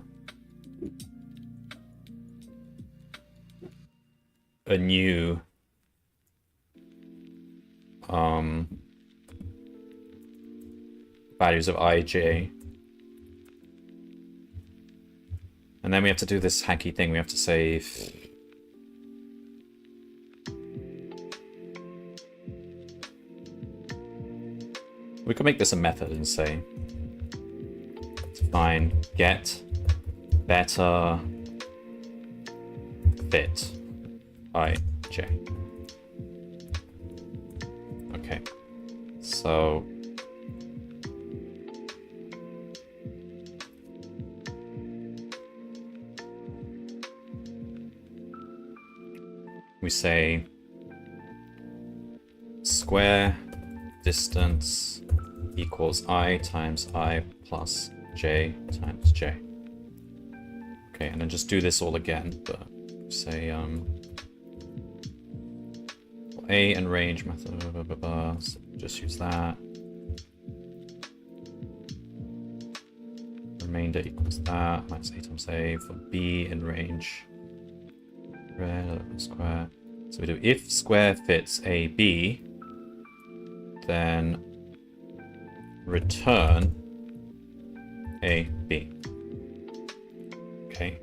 values of I, j. And then we have to do this hacky thing. We have to say we could make this a method and say define get better fit I, j. Okay, so we say square distance equals I times I plus j times j. Okay, and then just do this all again, but say A and range method, so just use that. Remainder equals that, minus A times A for B and range. Square. So we do if square fits AB, then return AB. Okay.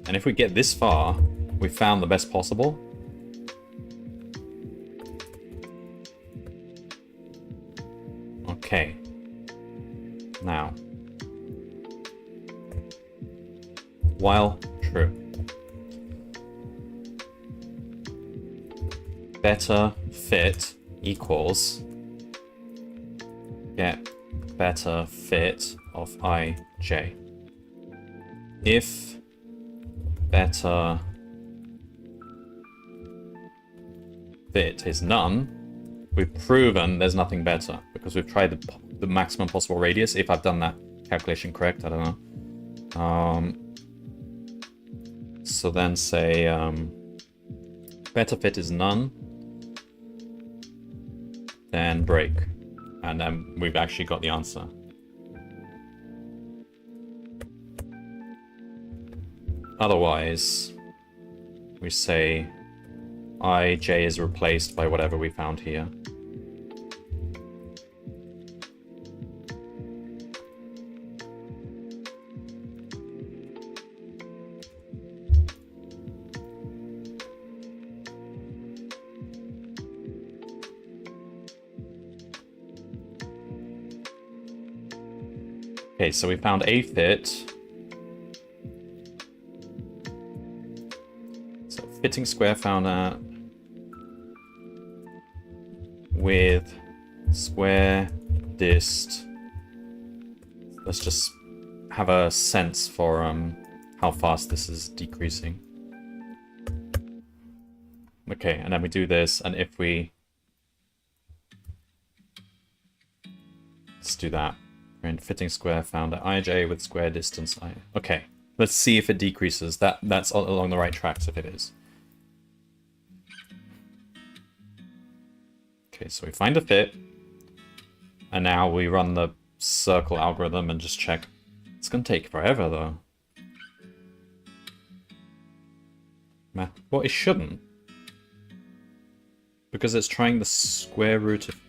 And if we get this far, we found the best possible. Okay. Now, while true, better fit equals get better fit of ij. If better fit is none, we've proven there's nothing better because we've tried the maximum possible radius. If I've done that calculation correct, I don't know. So then say better fit is none, then break, and then we've actually got the answer. Otherwise, we say ij is replaced by whatever we found here. Okay, so we found a fit. So fitting square found out with square dist. Let's just have a sense for how fast this is decreasing. Okay, and then we do this, and if we... Let's do that. And fitting square found at ij with square distance I. Okay, let's see if it decreases. That's along the right tracks if it is. Okay, so we find a fit, and now we run the circle algorithm and just check. It's gonna take forever though. Well, it shouldn't, because it's trying the square root of...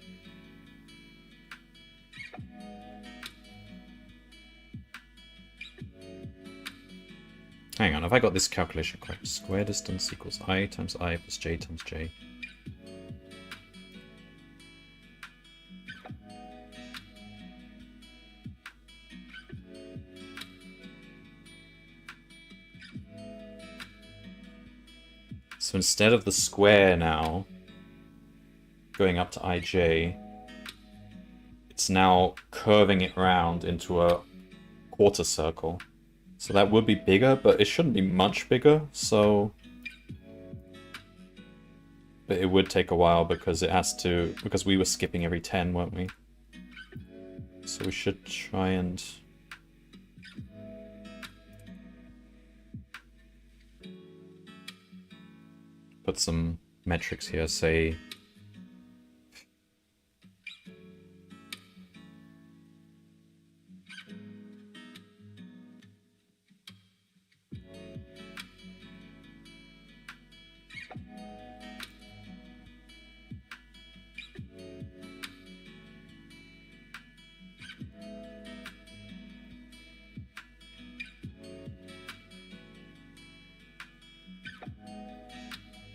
Hang on, have I got this calculation correct? Square distance equals I times I plus j times j. So instead of the square now going up to IJ, it's now curving it round into a quarter circle. So that would be bigger, but it shouldn't be much bigger, so... But it would take a while because it has to... Because we were skipping every 10, weren't we? So we should try and... Put some metrics here, say...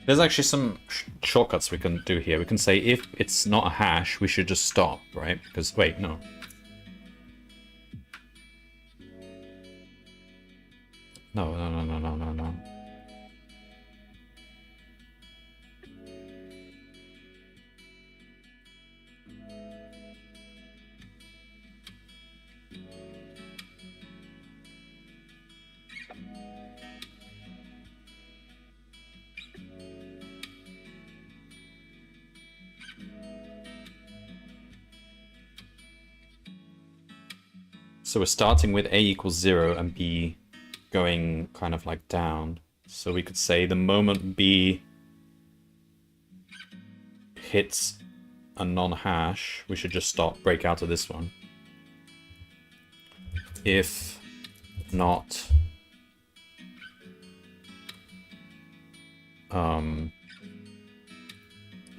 There's actually some shortcuts we can do here. We can say if it's not a hash, we should just stop, right? Because, wait, no. No. So we're starting with A equals 0 and B going kind of like down. So we could say the moment B hits a non-hash, we should just stop, break out of this one. If not,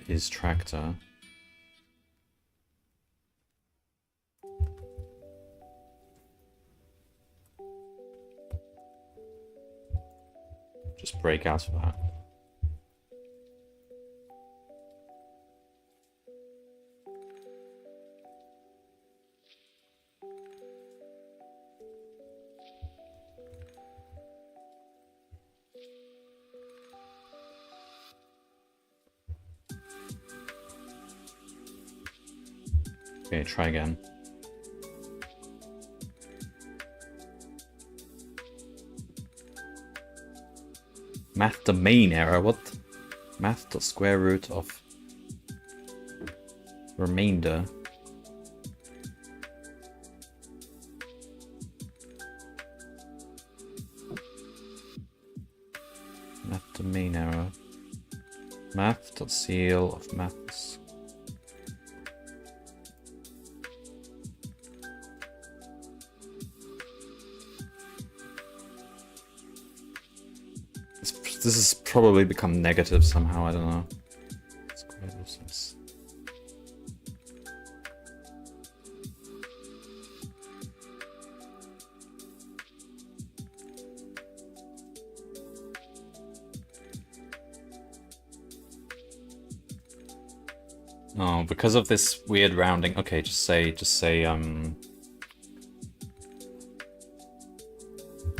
is tractor. Just break out of that. Okay, try again. Math domain error, what? Math the square root of remainder. Math domain error. Math.ceil of maths. This has probably become negative somehow, I don't know. Oh, because of this weird rounding. Okay, just say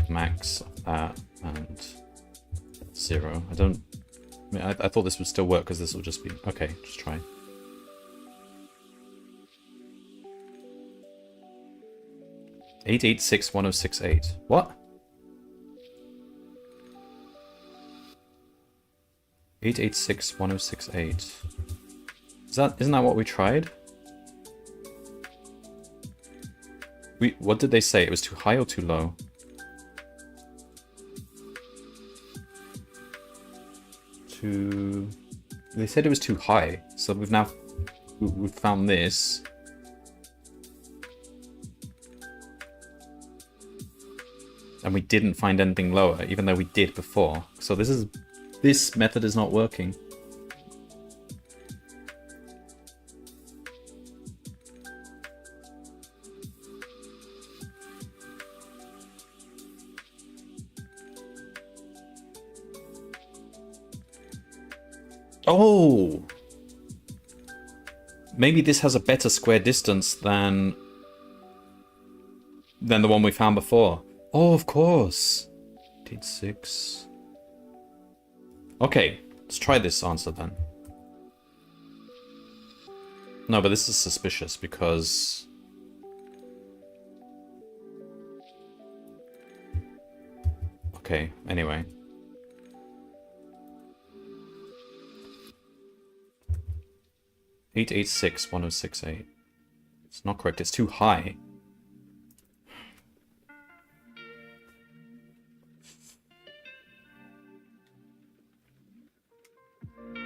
max of that and 0. I thought this would still work because this will just be... Okay, just try. Eight 8861068. What? 8861068. Isn't that what we tried? What did they say? It was too high or too low? They said it was too high, so we've found this. And we didn't find anything lower, even though we did before. So this method is not working. Oh! Maybe this has a better square distance than the one we found before. Oh, of course. 886. Okay, Let's try this answer then. No, but this is suspicious because... Okay, anyway. $886,1068. It's not correct, it's too high.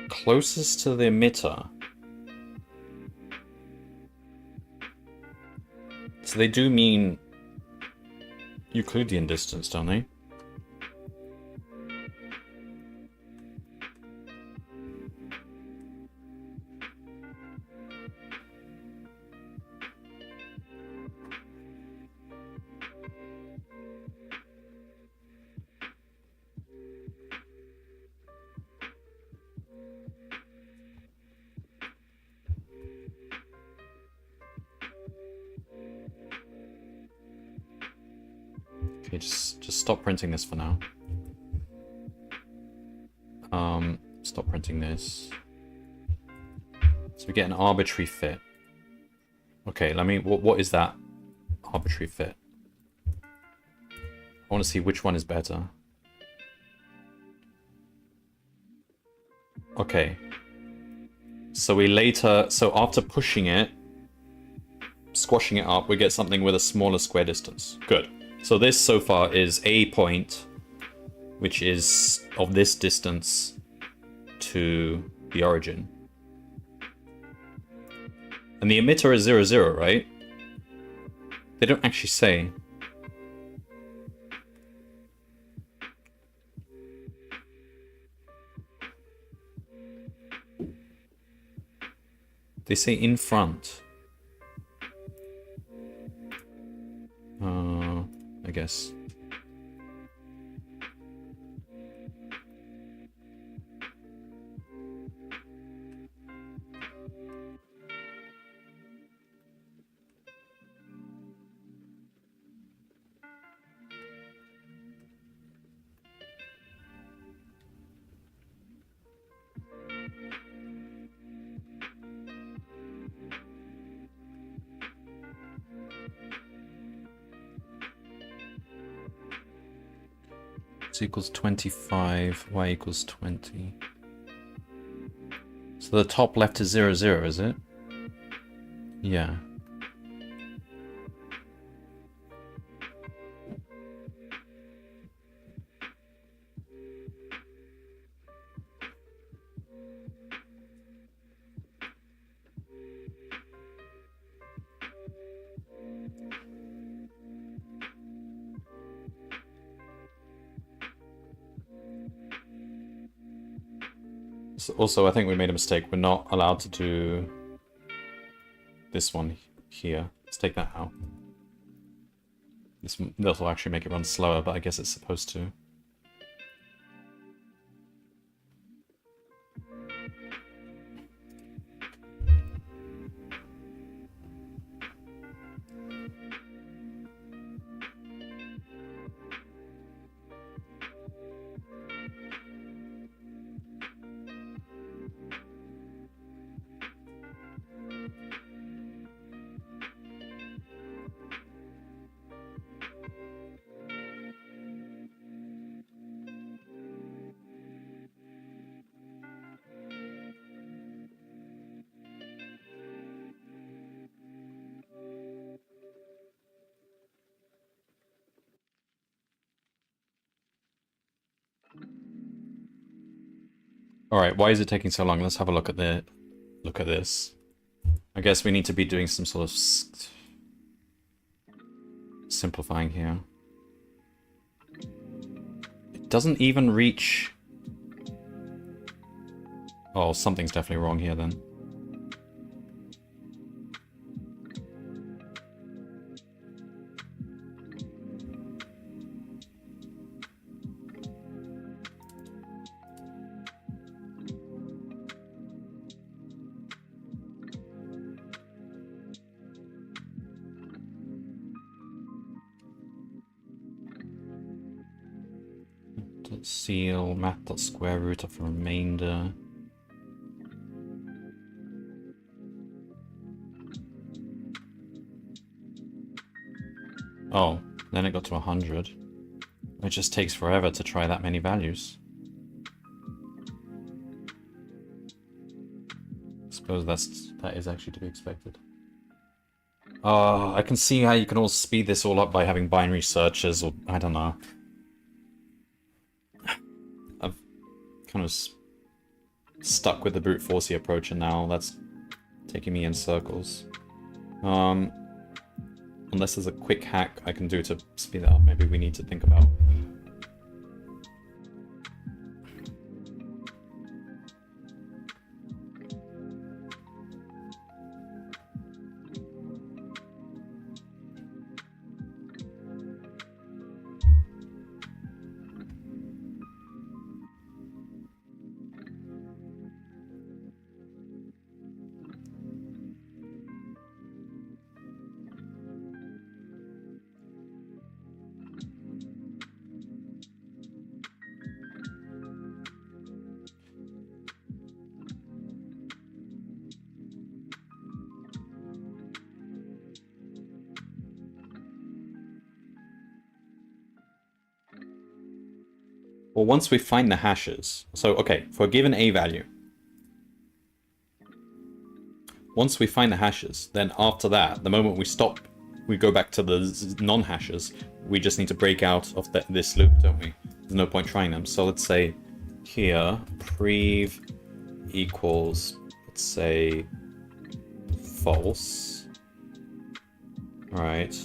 Closest to the emitter. So they do mean Euclidean distance, don't they? Okay, just stop printing this for now. Stop printing this. So we get an arbitrary fit. Okay, let me... What is that arbitrary fit? I want to see which one is better. Okay. So we later... So after pushing it, squashing it up, we get something with a smaller square distance. Good. So this so far is a point, which is of this distance to the origin. And the emitter is 0, 0, right? They don't actually say. They say in front. I guess. X equals 25, y equals 20. So the top left is 0, 0, is it? Yeah. Also, I think we made a mistake. We're not allowed to do this one here. Let's take that out. This will actually make it run slower, but I guess it's supposed to. Alright, why is it taking so long? Let's have a look at this. I guess we need to be doing some sort of simplifying here. It doesn't even reach... Oh, something's definitely wrong here then. Ceil, math.square root of a remainder. Oh, then it got to 100. It just takes forever to try that many values. I suppose that is actually to be expected. I can see how you can all speed this all up by having binary searches, or I don't know. I've kind of stuck with the brute forcey approach, and now that's taking me in circles. Unless there's a quick hack I can do to speed it up, maybe we need to think about. Well, once we find the hashes, so okay, for a given a value, once we find the hashes, then after that, the moment we stop, we go back to the non-hashes, we just need to break out of this loop, don't we? There's no point trying them. So let's say here, prev equals, let's say, false. All right.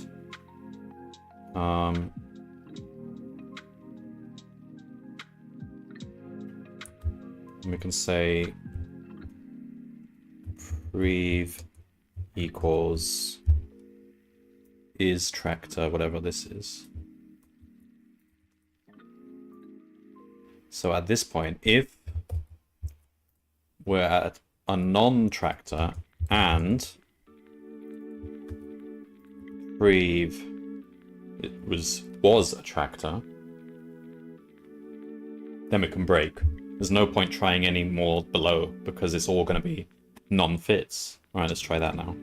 We can say prev equals is tractor, whatever this is. So at this point, if we're at a non-tractor and prev was a tractor, then we can break. There's no point trying any more below because it's all going to be non-fits. Alright, let's try that now.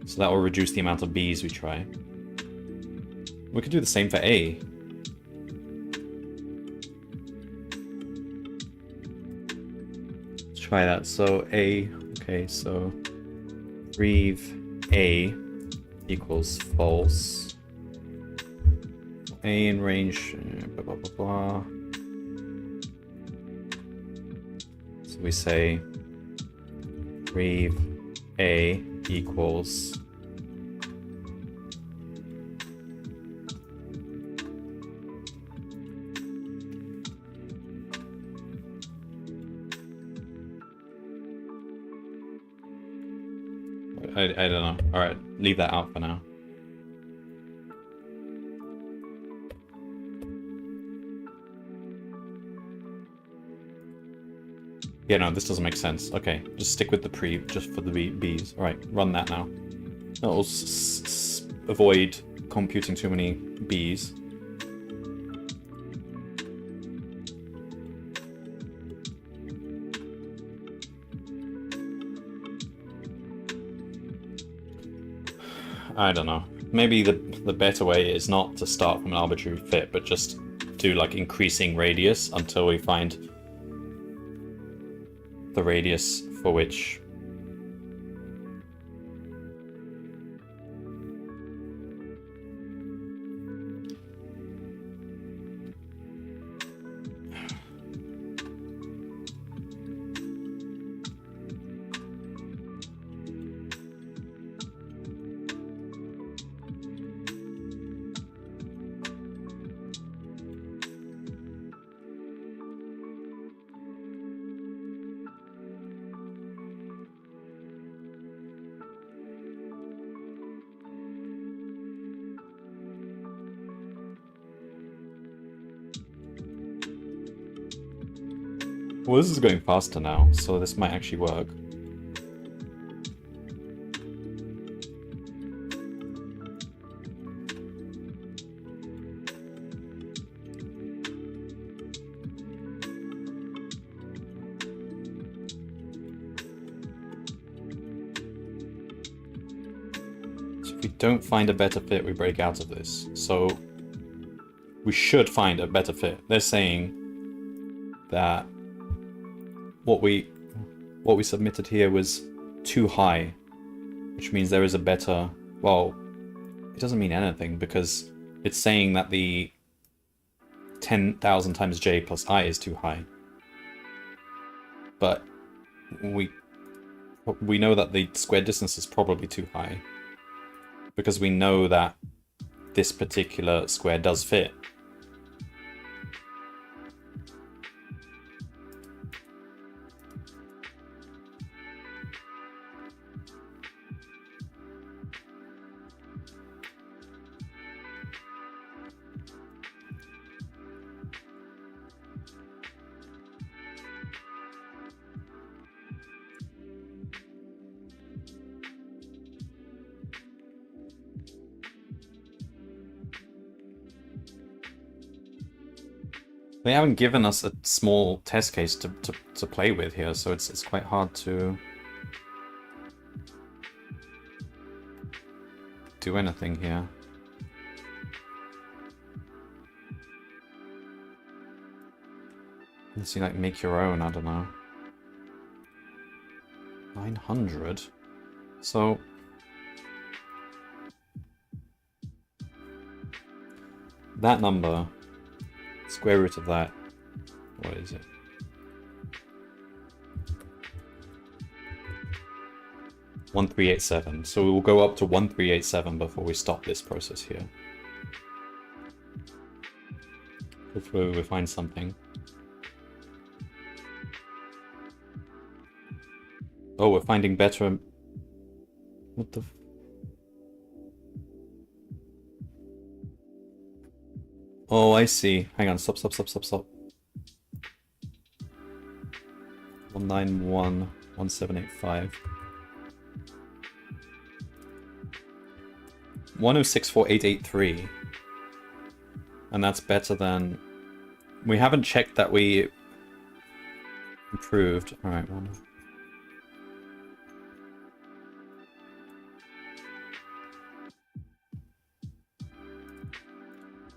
So that will reduce the amount of B's we try. We could do the same for A. Let's try that. So A, okay, so prev A equals false. A in range, blah, blah, blah, blah. So we say prev A equals I don't know. Alright, leave that out for now. Yeah, no, this doesn't make sense. Okay, just stick with the prev, just for the B's. Alright, run that now. That'll avoid computing too many B's. I don't know. Maybe the better way is not to start from an arbitrary fit, but just do like increasing radius until we find the radius for which well, this is going faster now, so this might actually work. we don't find a better fit, we break out of this. So we should find a better fit. They're saying that what we submitted here was too high, which means there is a better... Well, it doesn't mean anything because it's saying that the 10,000 times j plus I is too high. But we know that the square distance is probably too high because we know that this particular square does fit. They haven't given us a small test case to play with here, so it's quite hard to do anything here. Let's see, like, make your own, I don't know. 900? So... that number... square root of that, what is it? (1387). So we will go up to 1387 before we stop this process here. Hopefully we find something. Oh, we're finding better... What the... Oh, I see. Hang on, stop. 1911785. 1064883. And that's better than... We haven't checked that we improved. Alright, one.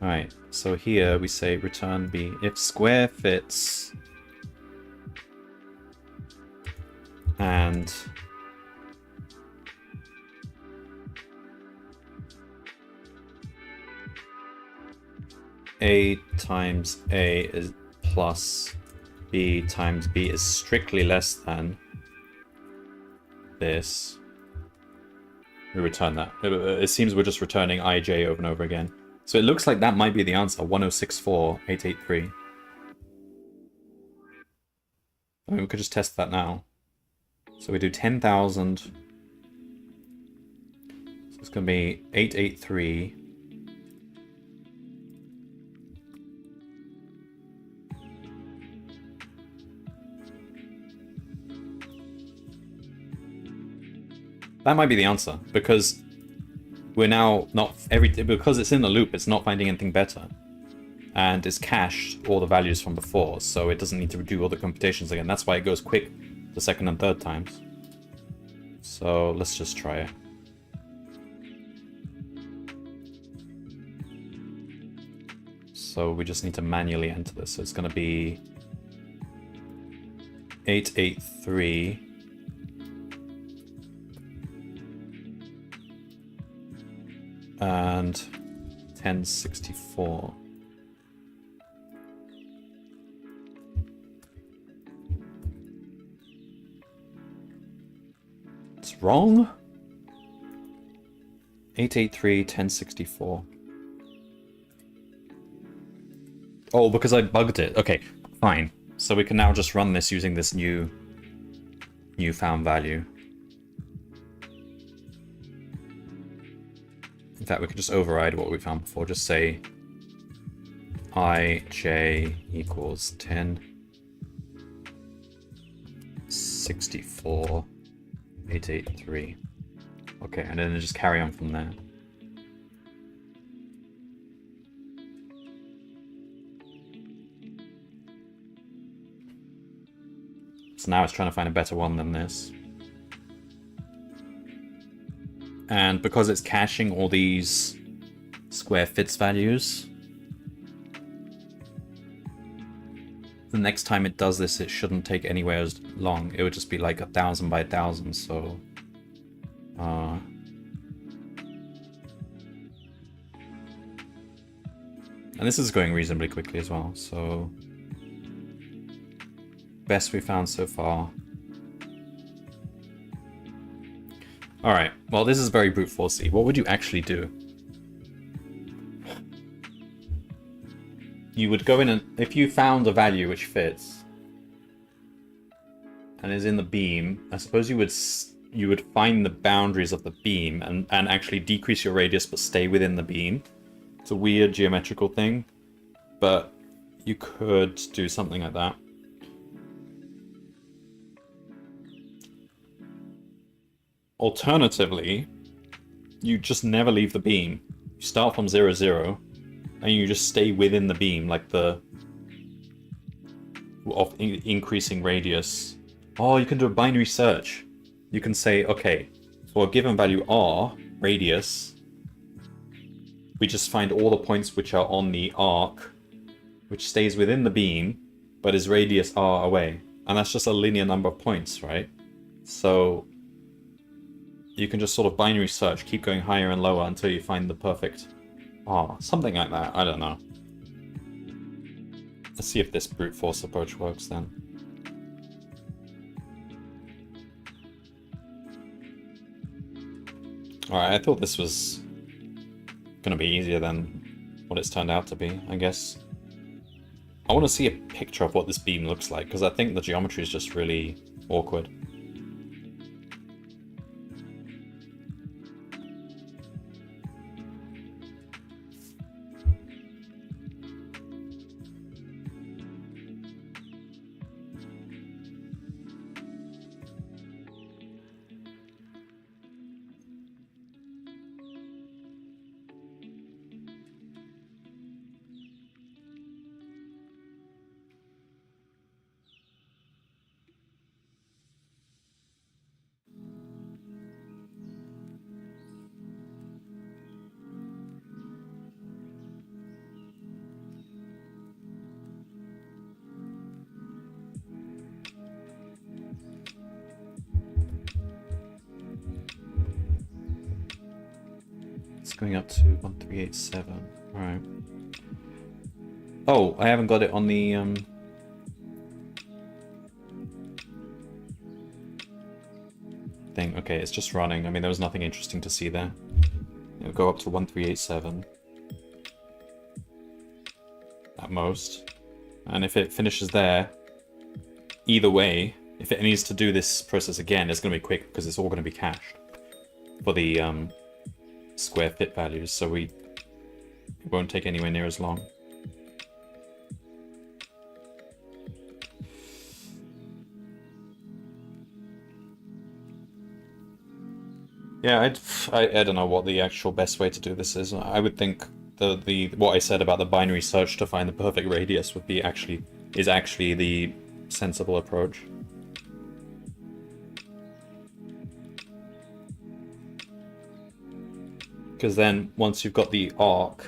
Alright, so here we say return B. If square fits and A times A is plus B times B is strictly less than this, we return that. It seems we're just returning IJ over and over again. So it looks like that might be the answer, 1064883. I mean, we could just test that now. So we do 10,000. So it's going to be 883. That might be the answer, because we're now not because it's in the loop, it's not finding anything better. And it's cached all the values from before, so it doesn't need to do all the computations again. That's why it goes quick the second and third times. So let's just try it. So we just need to manually enter this. So it's going to be 883. And 1064. It's wrong? 883, 1064. Oh, because I bugged it. Okay, fine. So we can now just run this using this newfound value. In fact, we could just override what we found before. Just say ij equals 1064 883. Okay, and then just carry on from there. So now it's trying to find a better one than this. And because it's caching all these square fits values, the next time it does this, it shouldn't take anywhere as long. It would just be like 1,000 by 1,000, so... And this is going reasonably quickly as well, so... Best we found so far. Alright, well this is very brute forcey. What would you actually do? You would go in and... If you found a value which fits, and is in the beam, I suppose you would find the boundaries of the beam and actually decrease your radius but stay within the beam. It's a weird geometrical thing, but you could do something like that. Alternatively, you just never leave the beam. You start from 0, 0, and you just stay within the beam, like the... of increasing radius. Oh, you can do a binary search. You can say, okay, for a given value r, radius, we just find all the points which are on the arc, which stays within the beam, but is radius r away. And that's just a linear number of points, right? So you can just sort of binary search, keep going higher and lower until you find the perfect r. Something like that, I don't know. Let's see if this brute force approach works then. Alright, I thought this was gonna be easier than what it's turned out to be, I guess. I want to see a picture of what this beam looks like, because I think the geometry is just really awkward. Going up to 1387. Alright. Oh, I haven't got it on the thing. Okay, it's just running. I mean, there was nothing interesting to see there. It'll go up to 1387 at most. And if it finishes there, either way, if it needs to do this process again, it's going to be quick because it's all going to be cached for the square fit values, so it won't take anywhere near as long. Yeah, I don't know what the actual best way to do this is. I would think the what I said about the binary search to find the perfect radius would be actually the sensible approach. Because then, once you've got the arc,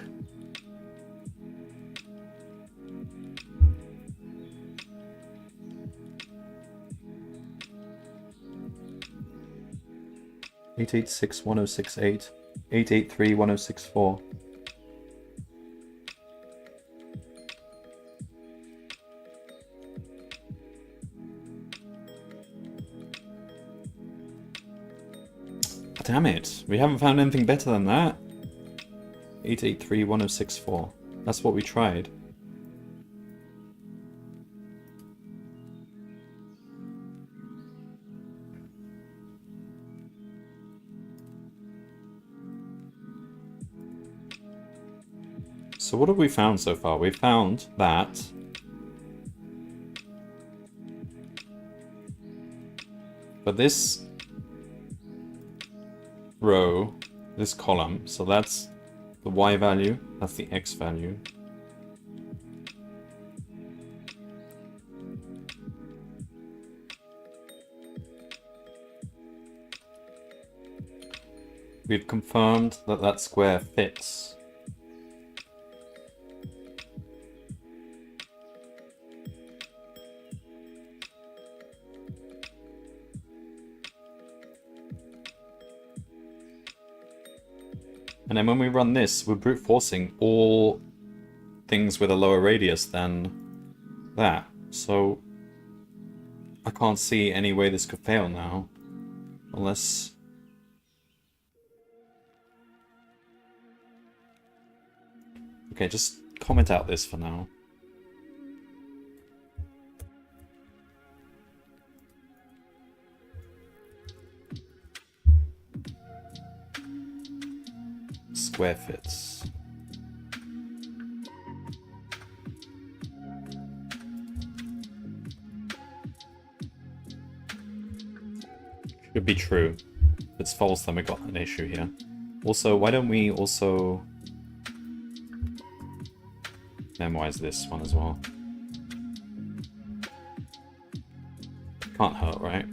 (8861068), 8831064. Damn it, we haven't found anything better than that. 8831064. That's what we tried. So what have we found so far? We've found that for this row, this column, so that's the y value, that's the x value. we've confirmed that that square fits. And then when we run this, we're brute forcing all things with a lower radius than that. So I can't see any way this could fail now. Unless... Okay, just comment out this for now. Square fits. Should be true. If it's false, then we got an issue here. Also, why don't we also memorize this one as well? Can't hurt, right?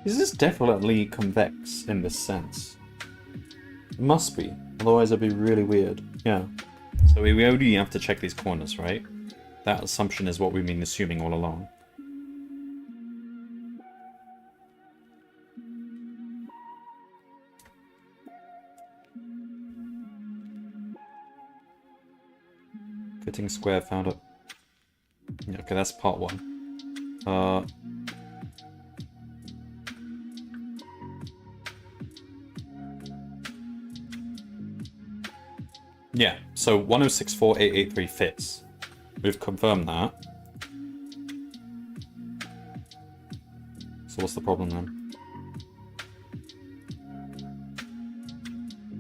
Is this definitely convex in this sense? It must be, otherwise it'd be really weird. Yeah. So we only have to check these corners, right? That assumption is what we've been assuming all along. Fitting square found it. Yeah, okay, that's part one. Yeah, so 1064883 fits. We've confirmed that. So what's the problem then?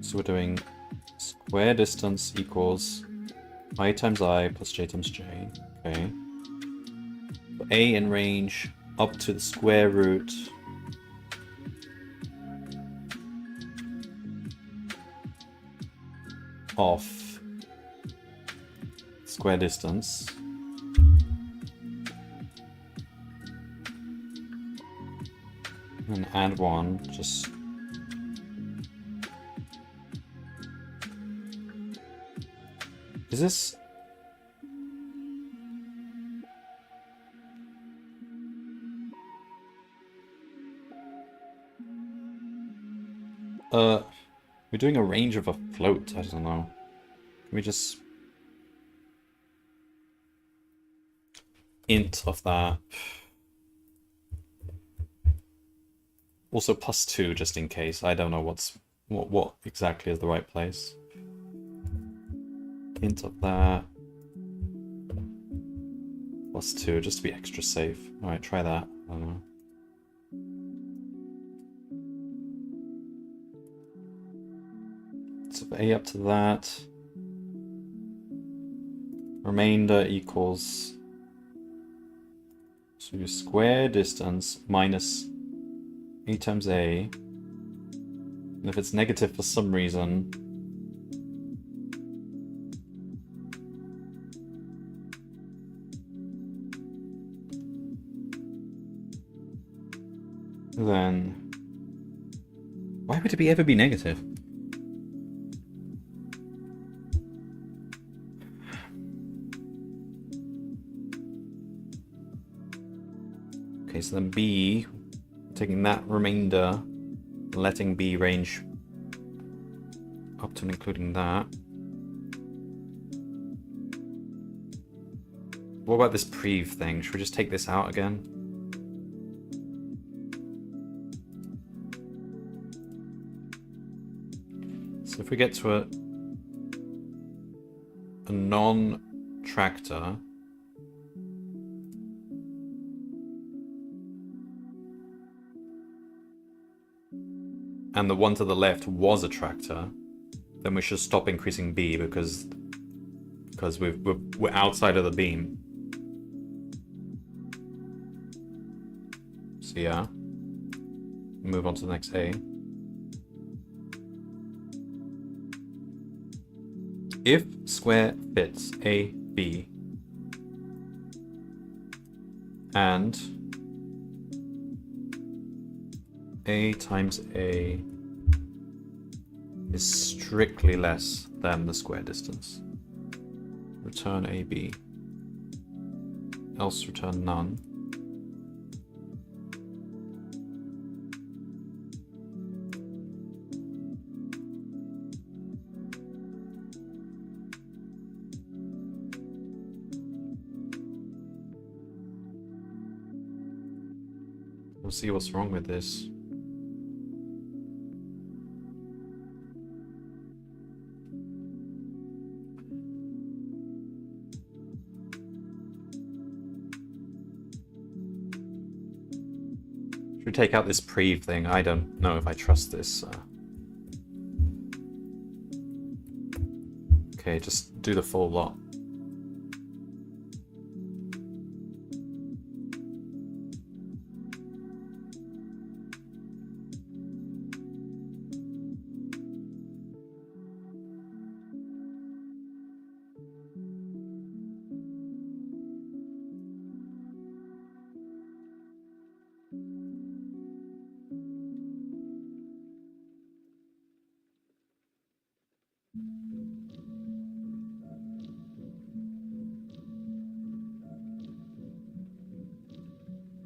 So we're doing square distance equals I times I plus j times j. Okay. For a in range up to the square root of square distance and add one, just is this we're doing a range of a float, I don't know. Can we just int of that? Also +2 just in case. I don't know what exactly is the right place. Int of that. +2 just to be extra safe. Alright, try that. I don't know. So a up to that. Remainder equals so your square distance minus a times a. And if it's negative for some reason, then why would it ever be negative? Okay, so then b, taking that remainder, letting b range up to and including that. What about this prev thing? Should we just take this out again? So if we get to a non-tractor, and the one to the left was a tractor, then we should stop increasing B because we're outside of the beam. So yeah, Move on to the next A. If square fits A, B, and A times A is strictly less than the square distance, return AB, else return none. We'll see what's wrong with this. Should we take out this prev thing? I don't know if I trust this. Okay, just do the full lot.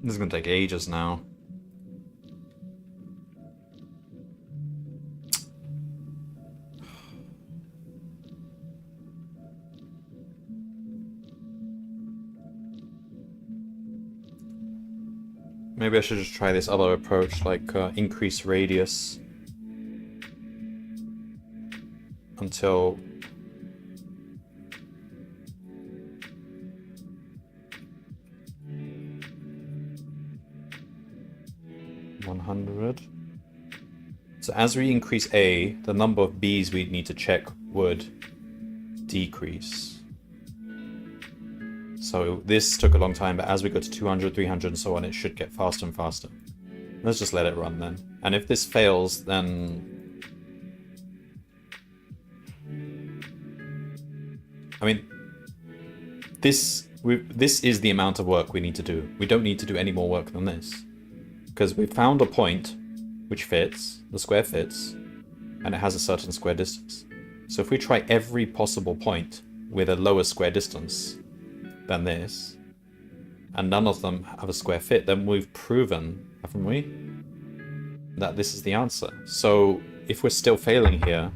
This is gonna take ages now. Maybe I should just try this other approach, like increase radius until $100. So as we increase A, the number of B's we'd need to check would decrease. So this took a long time, but as we go to 200, 300 and so on, it should get faster and faster. Let's just let it run then. And if this fails, then... I mean, this is the amount of work we need to do. We don't need to do any more work than this. Because we found a point which fits, the square fits, and it has a certain square distance. So if we try every possible point with a lower square distance than this, and none of them have a square fit, then we've proven, haven't we, that this is the answer. So if we're still failing here,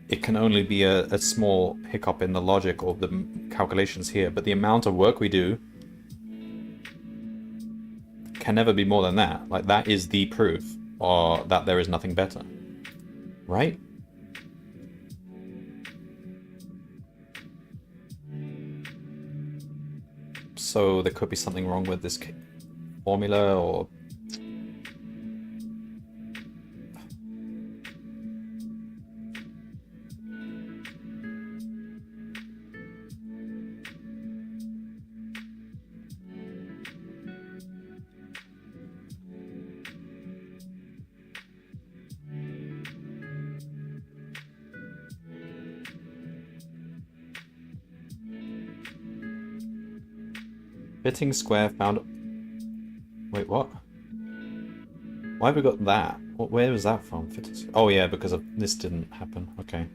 it can only be a small hiccup in the logic or the calculations here, but the amount of work we do can never be more than that. Like, that is the proof, or that there is nothing better, right? So there could be something wrong with this formula, or... Fitting square found... Wait, what? Why have we got that? Where was that from? Fitting... Oh yeah, because of this didn't happen. Okay.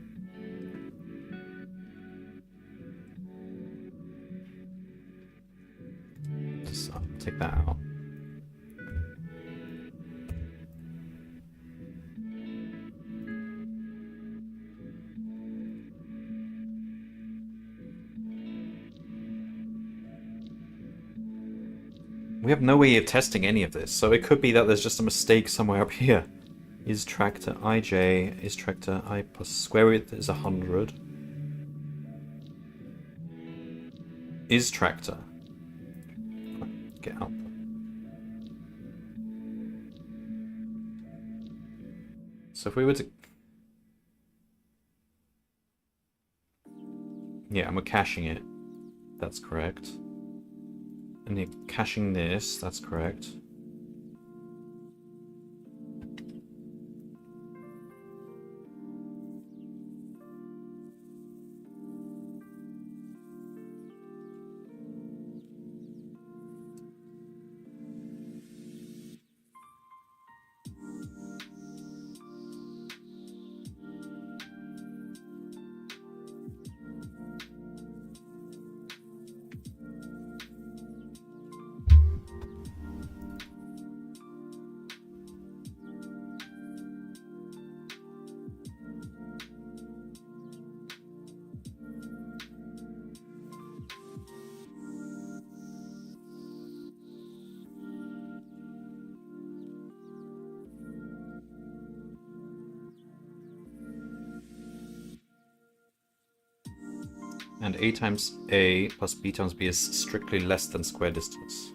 Just take that out. We have no way of testing any of this, so it could be that there's just a mistake somewhere up here. Is tractor ij, is tractor I plus square root is 100. Is tractor. Get up. So if we were to... Yeah, and we're caching it. That's correct. And you're caching this, that's correct. And a times a plus b times b is strictly less than square distance.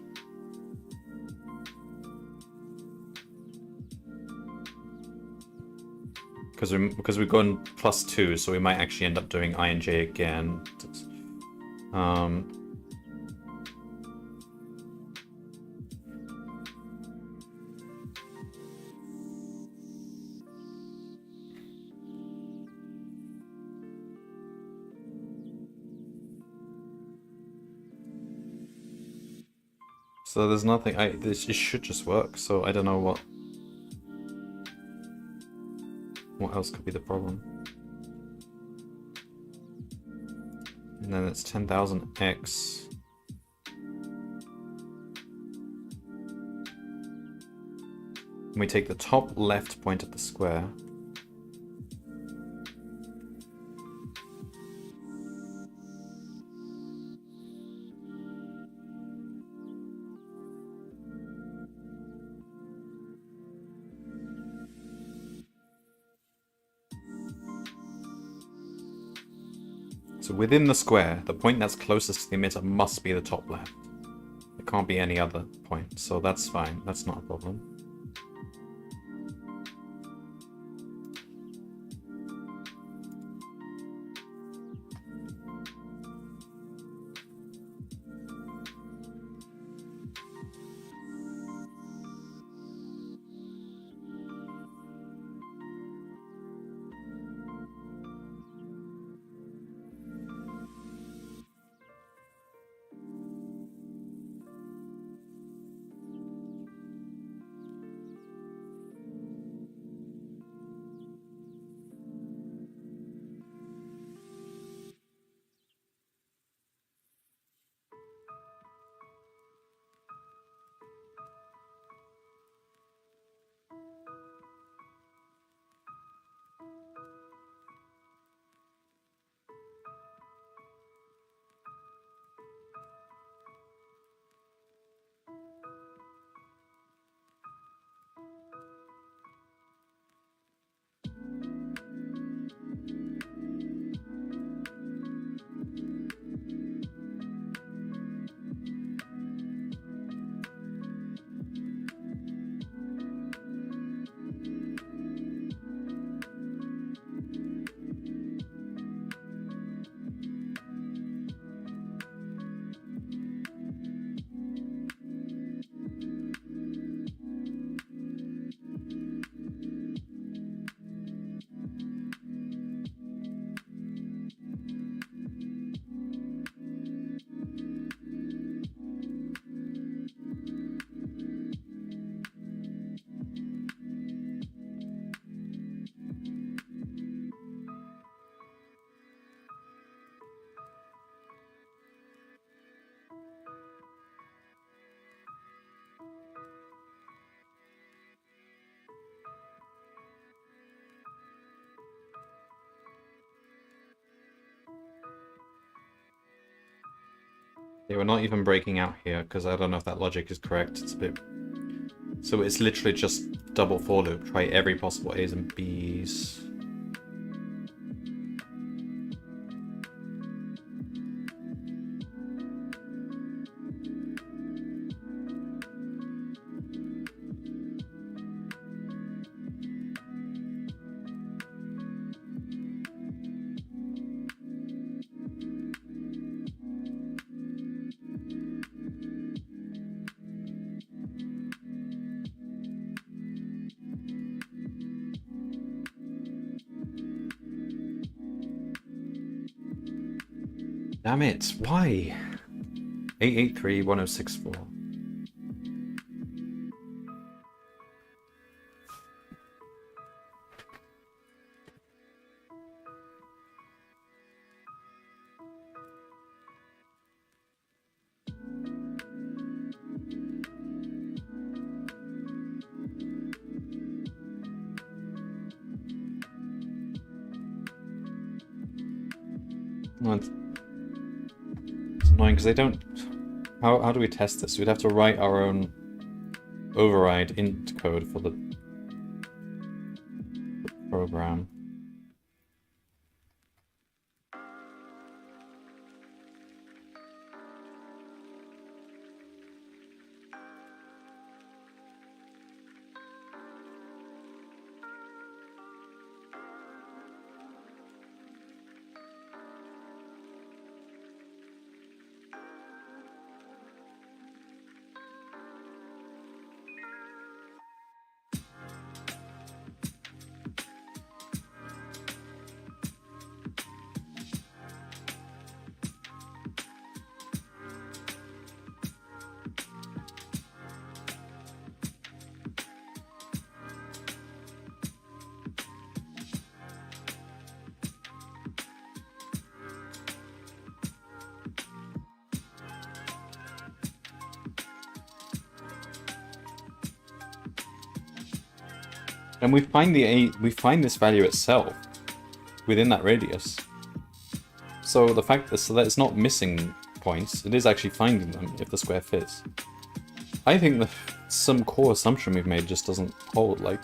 Because we've gone +2, so we might actually end up doing I and j again. So there's nothing. This should just work. So I don't know what else could be the problem. And then it's 10,000x. We take the top left point of the square. So within the square, the point that's closest to the emitter must be the top left. It can't be any other point, so that's fine. That's not a problem. Yeah, we're not even breaking out here, because I don't know if that logic is correct. It's a bit... So it's literally just double for loop. Try every possible A's and B's. Damn it, why? 883-1064. No, it's annoying because they don't... How do we test this? We'd have to write our own override int code for the program. And we find this value itself within that radius. So the fact that it's not missing points, it is actually finding them if the square fits. I think some core assumption we've made just doesn't hold. Like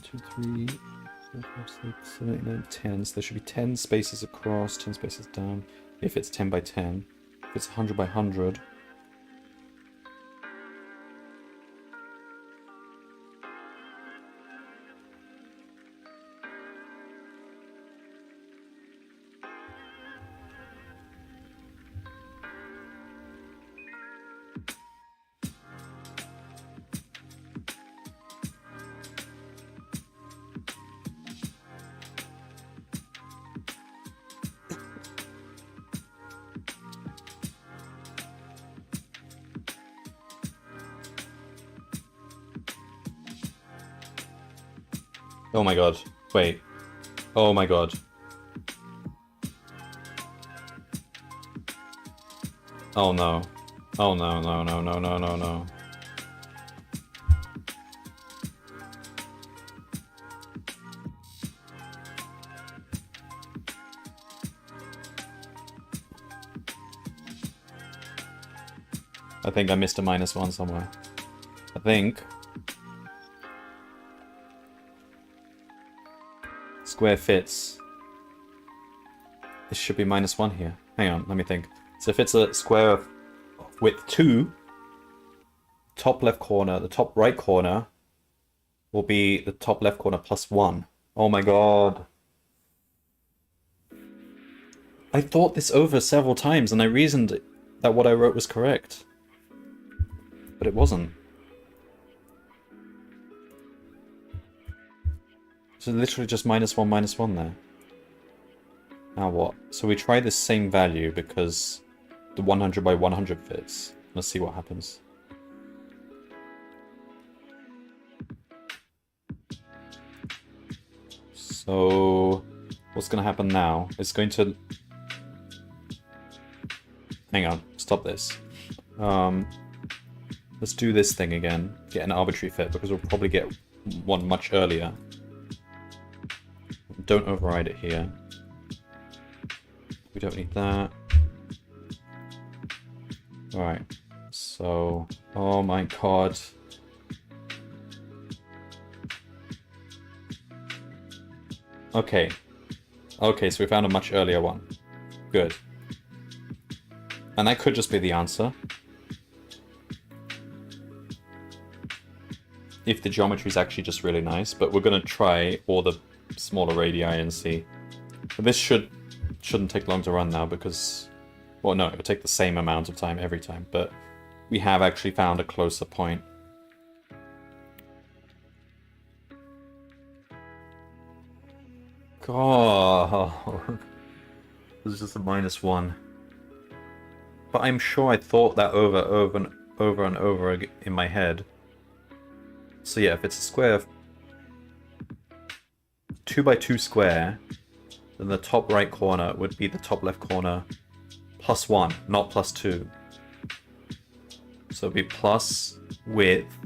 2, 3, 4, 5, 6, 7, 8, 9, 10. So there should be 10 spaces across, 10 spaces down. If it's 10 by 10, if it's 100 by 100. Oh my god. Wait. Oh my god. Oh no. Oh no, no, no, no, no, no, no. I think I missed a -1 somewhere. I think. Square fits. This should be -1 here. Hang on, let me think. So if it's a square of width 2, top left corner, the top right corner will be the top left corner +1. Oh my god. I thought this over several times and I reasoned that what I wrote was correct. But it wasn't. So literally just -1, -1 there. Now what? So we try this same value because the 100 by 100 fits. Let's see what happens. So what's going to happen now? It's going to... Hang on, stop this. Let's do this thing again. Get an arbitrary fit because we'll probably get one much earlier. Don't override it here. We don't need that. Alright. So... Oh my god. Okay. Okay, so we found a much earlier one. Good. And that could just be the answer. If the geometry is actually just really nice, but we're going to try all the smaller radii and see. But this shouldn't take long to run now because... Well, no, it'll take the same amount of time every time, but we have actually found a closer point. God, this is just a -1. But I'm sure I thought that over and over in my head. So yeah, if it's a square of 2 by 2 square, then the top right corner would be the top left corner +1, not +2. So it'd be plus width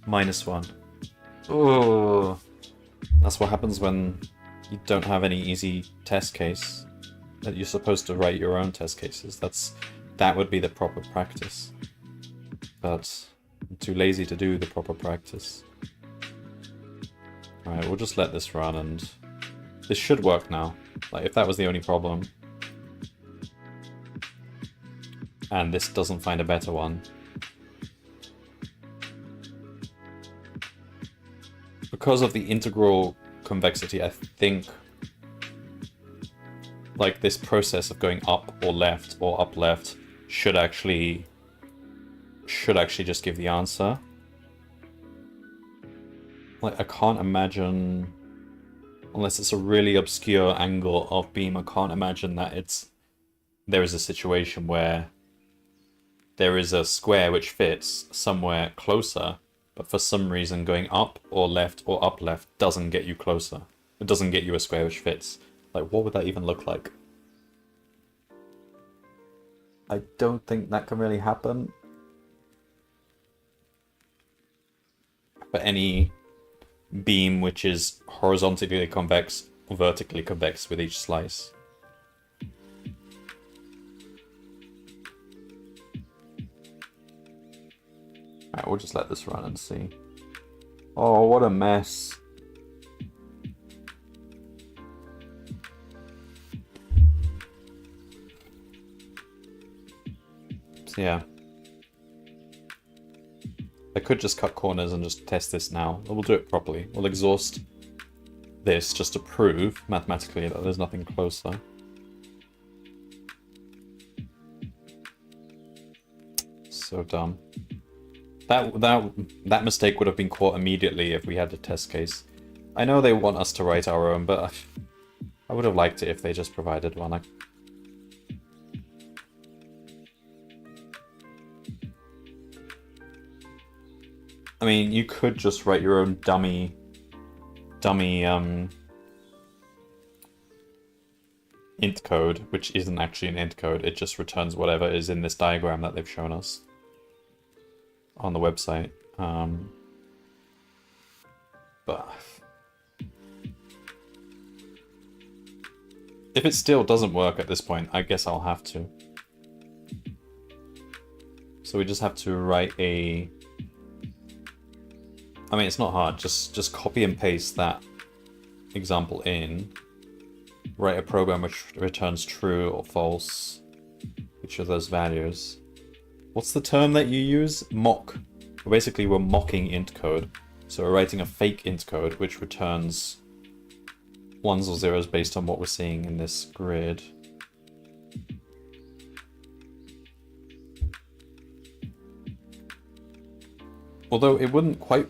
-1. Oh, that's what happens when you don't have any easy test case. That you're supposed to write your own test cases. That would be the proper practice. But I'm too lazy to do the proper practice. Alright, we'll just let this run and this should work now. Like if that was the only problem. And this doesn't find a better one. Because of the integral convexity, I think like this process of going up or left or up left should actually just give the answer. Like I can't imagine, unless it's a really obscure angle of beam, I can't imagine that there is a situation where there is a square which fits somewhere closer, but for some reason going up or up left doesn't get you closer. It doesn't get you a square which fits. Like, what would that even look like? I don't think that can really happen. But any beam which is horizontally convex or vertically convex with each slice. Alright, we'll just let this run and see. Oh, what a mess. So yeah. I could just cut corners and just test this now. We'll do it properly. We'll exhaust this just to prove mathematically that there's nothing closer. So dumb. That mistake would have been caught immediately if we had a test case. I know they want us to write our own, but I would have liked it if they just provided one. I mean, you could just write your own dummy int code, which isn't actually an int code. It just returns whatever is in this diagram that they've shown us on the website. But if it still doesn't work at this point, I guess I'll have to. So we just have to write a... I mean, it's not hard. Just copy and paste that example in. Write a program which returns true or false. Each of those values. What's the term that you use? Mock. Basically, we're mocking int code. So we're writing a fake int code which returns ones or zeros based on what we're seeing in this grid. Although it wouldn't quite...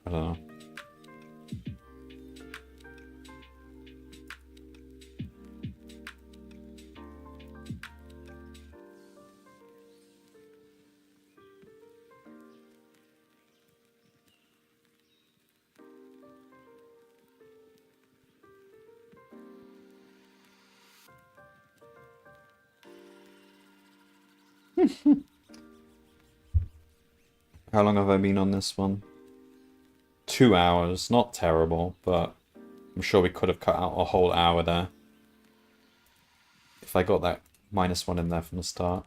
I don't know. How long have I been on this one? 2 hours. Not terrible, but I'm sure we could have cut out a whole hour there. If I got that -1 in there from the start.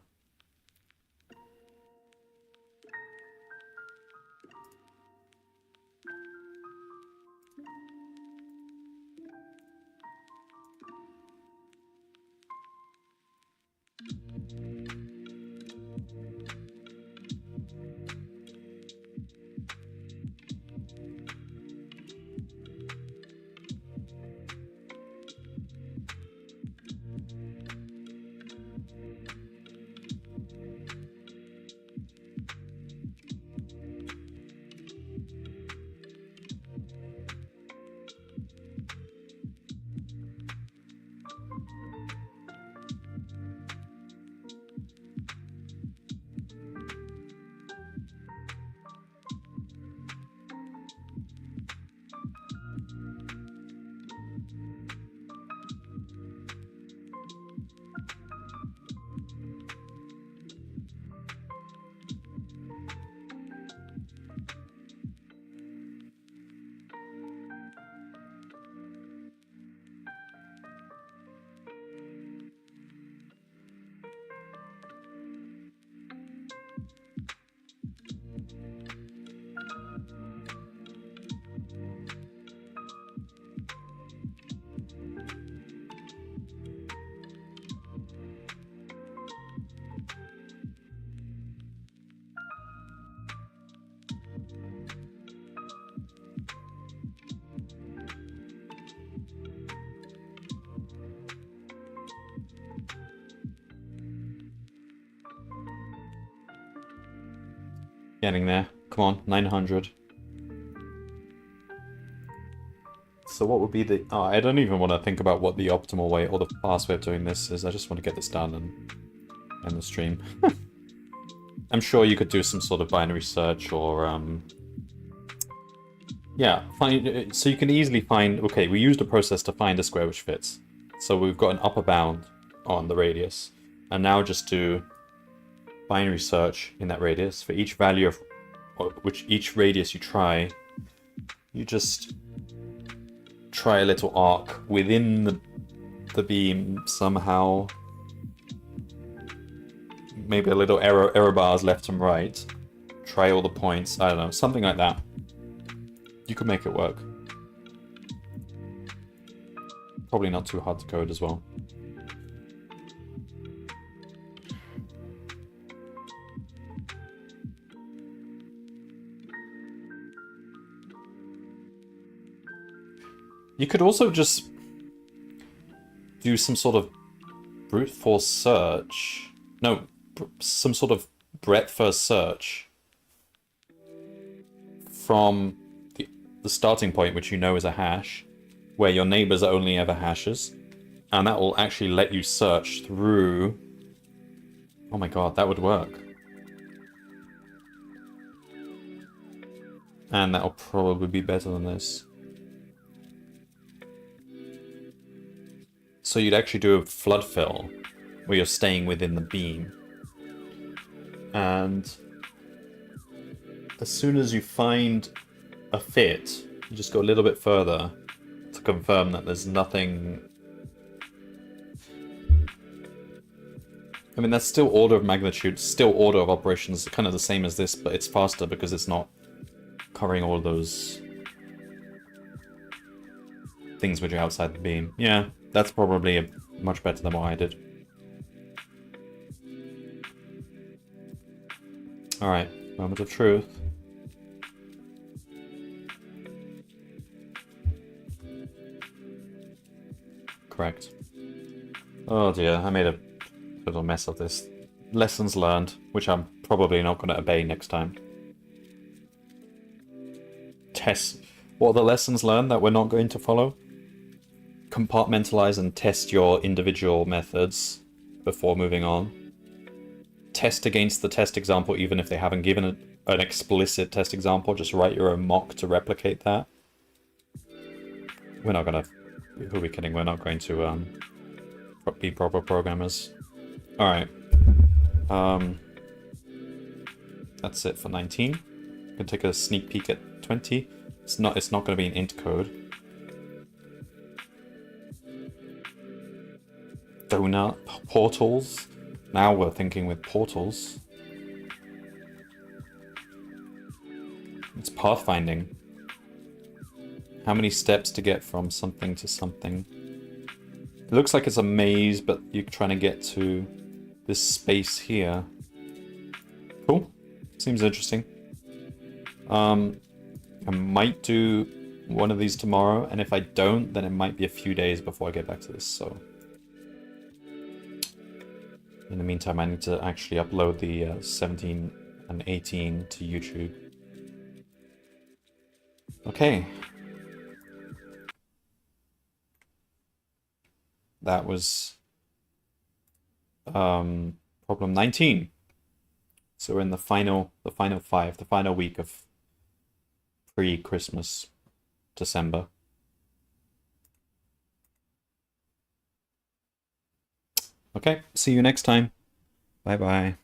Getting there. Come on, 900. So what would be the... Oh, I don't even want to think about what the optimal way or the fast way of doing this is. I just want to get this done and end the stream. I'm sure you could do some sort of binary search or... Yeah, find, so you can easily find... Okay, we used a process to find a square which fits. So we've got an upper bound on the radius. And now just do... binary search in that radius. For each value of each radius you try, you just try a little arc within the beam somehow. Maybe a little error bars left and right. Try all the points. I don't know, something like that. You could make it work. Probably not too hard to code as well. You could also just do some sort of brute force search. No, some sort of breadth first search from the starting point, which you know is a hash, where your neighbors are only ever hashes, and that will actually let you search through. Oh my god, that would work. And that'll probably be better than this. So you'd actually do a flood fill, where you're staying within the beam. And as soon as you find a fit, you just go a little bit further to confirm that there's nothing. I mean, that's still order of magnitude, still order of operations, kind of the same as this, but it's faster because it's not covering all those things which are outside the beam. Yeah, that's probably much better than what I did. Alright, moment of truth. Correct. Oh dear, I made a little mess of this. Lessons learned, which I'm probably not going to obey next time. Test. What are the lessons learned that we're not going to follow? Compartmentalize and test your individual methods before moving on. Test against the test example even if they haven't given an explicit test example. Just write your own mock to replicate that. We're not going to... Who are we kidding? We're not going to be proper programmers. Alright. That's it for 19. I'm gonna take a sneak peek at 20. It's not going to be an int code. Donut portals. Now we're thinking with portals. It's pathfinding. How many steps to get from something to something? It looks like it's a maze, but you're trying to get to this space here. Cool. Seems interesting. I might do one of these tomorrow, and if I don't, then it might be a few days before I get back to this, so... In the meantime, I need to actually upload the 17 and 18 to YouTube. Okay. That was problem 19. So we're in the final 5, the final week of pre-Christmas December. Okay, see you next time. Bye-bye.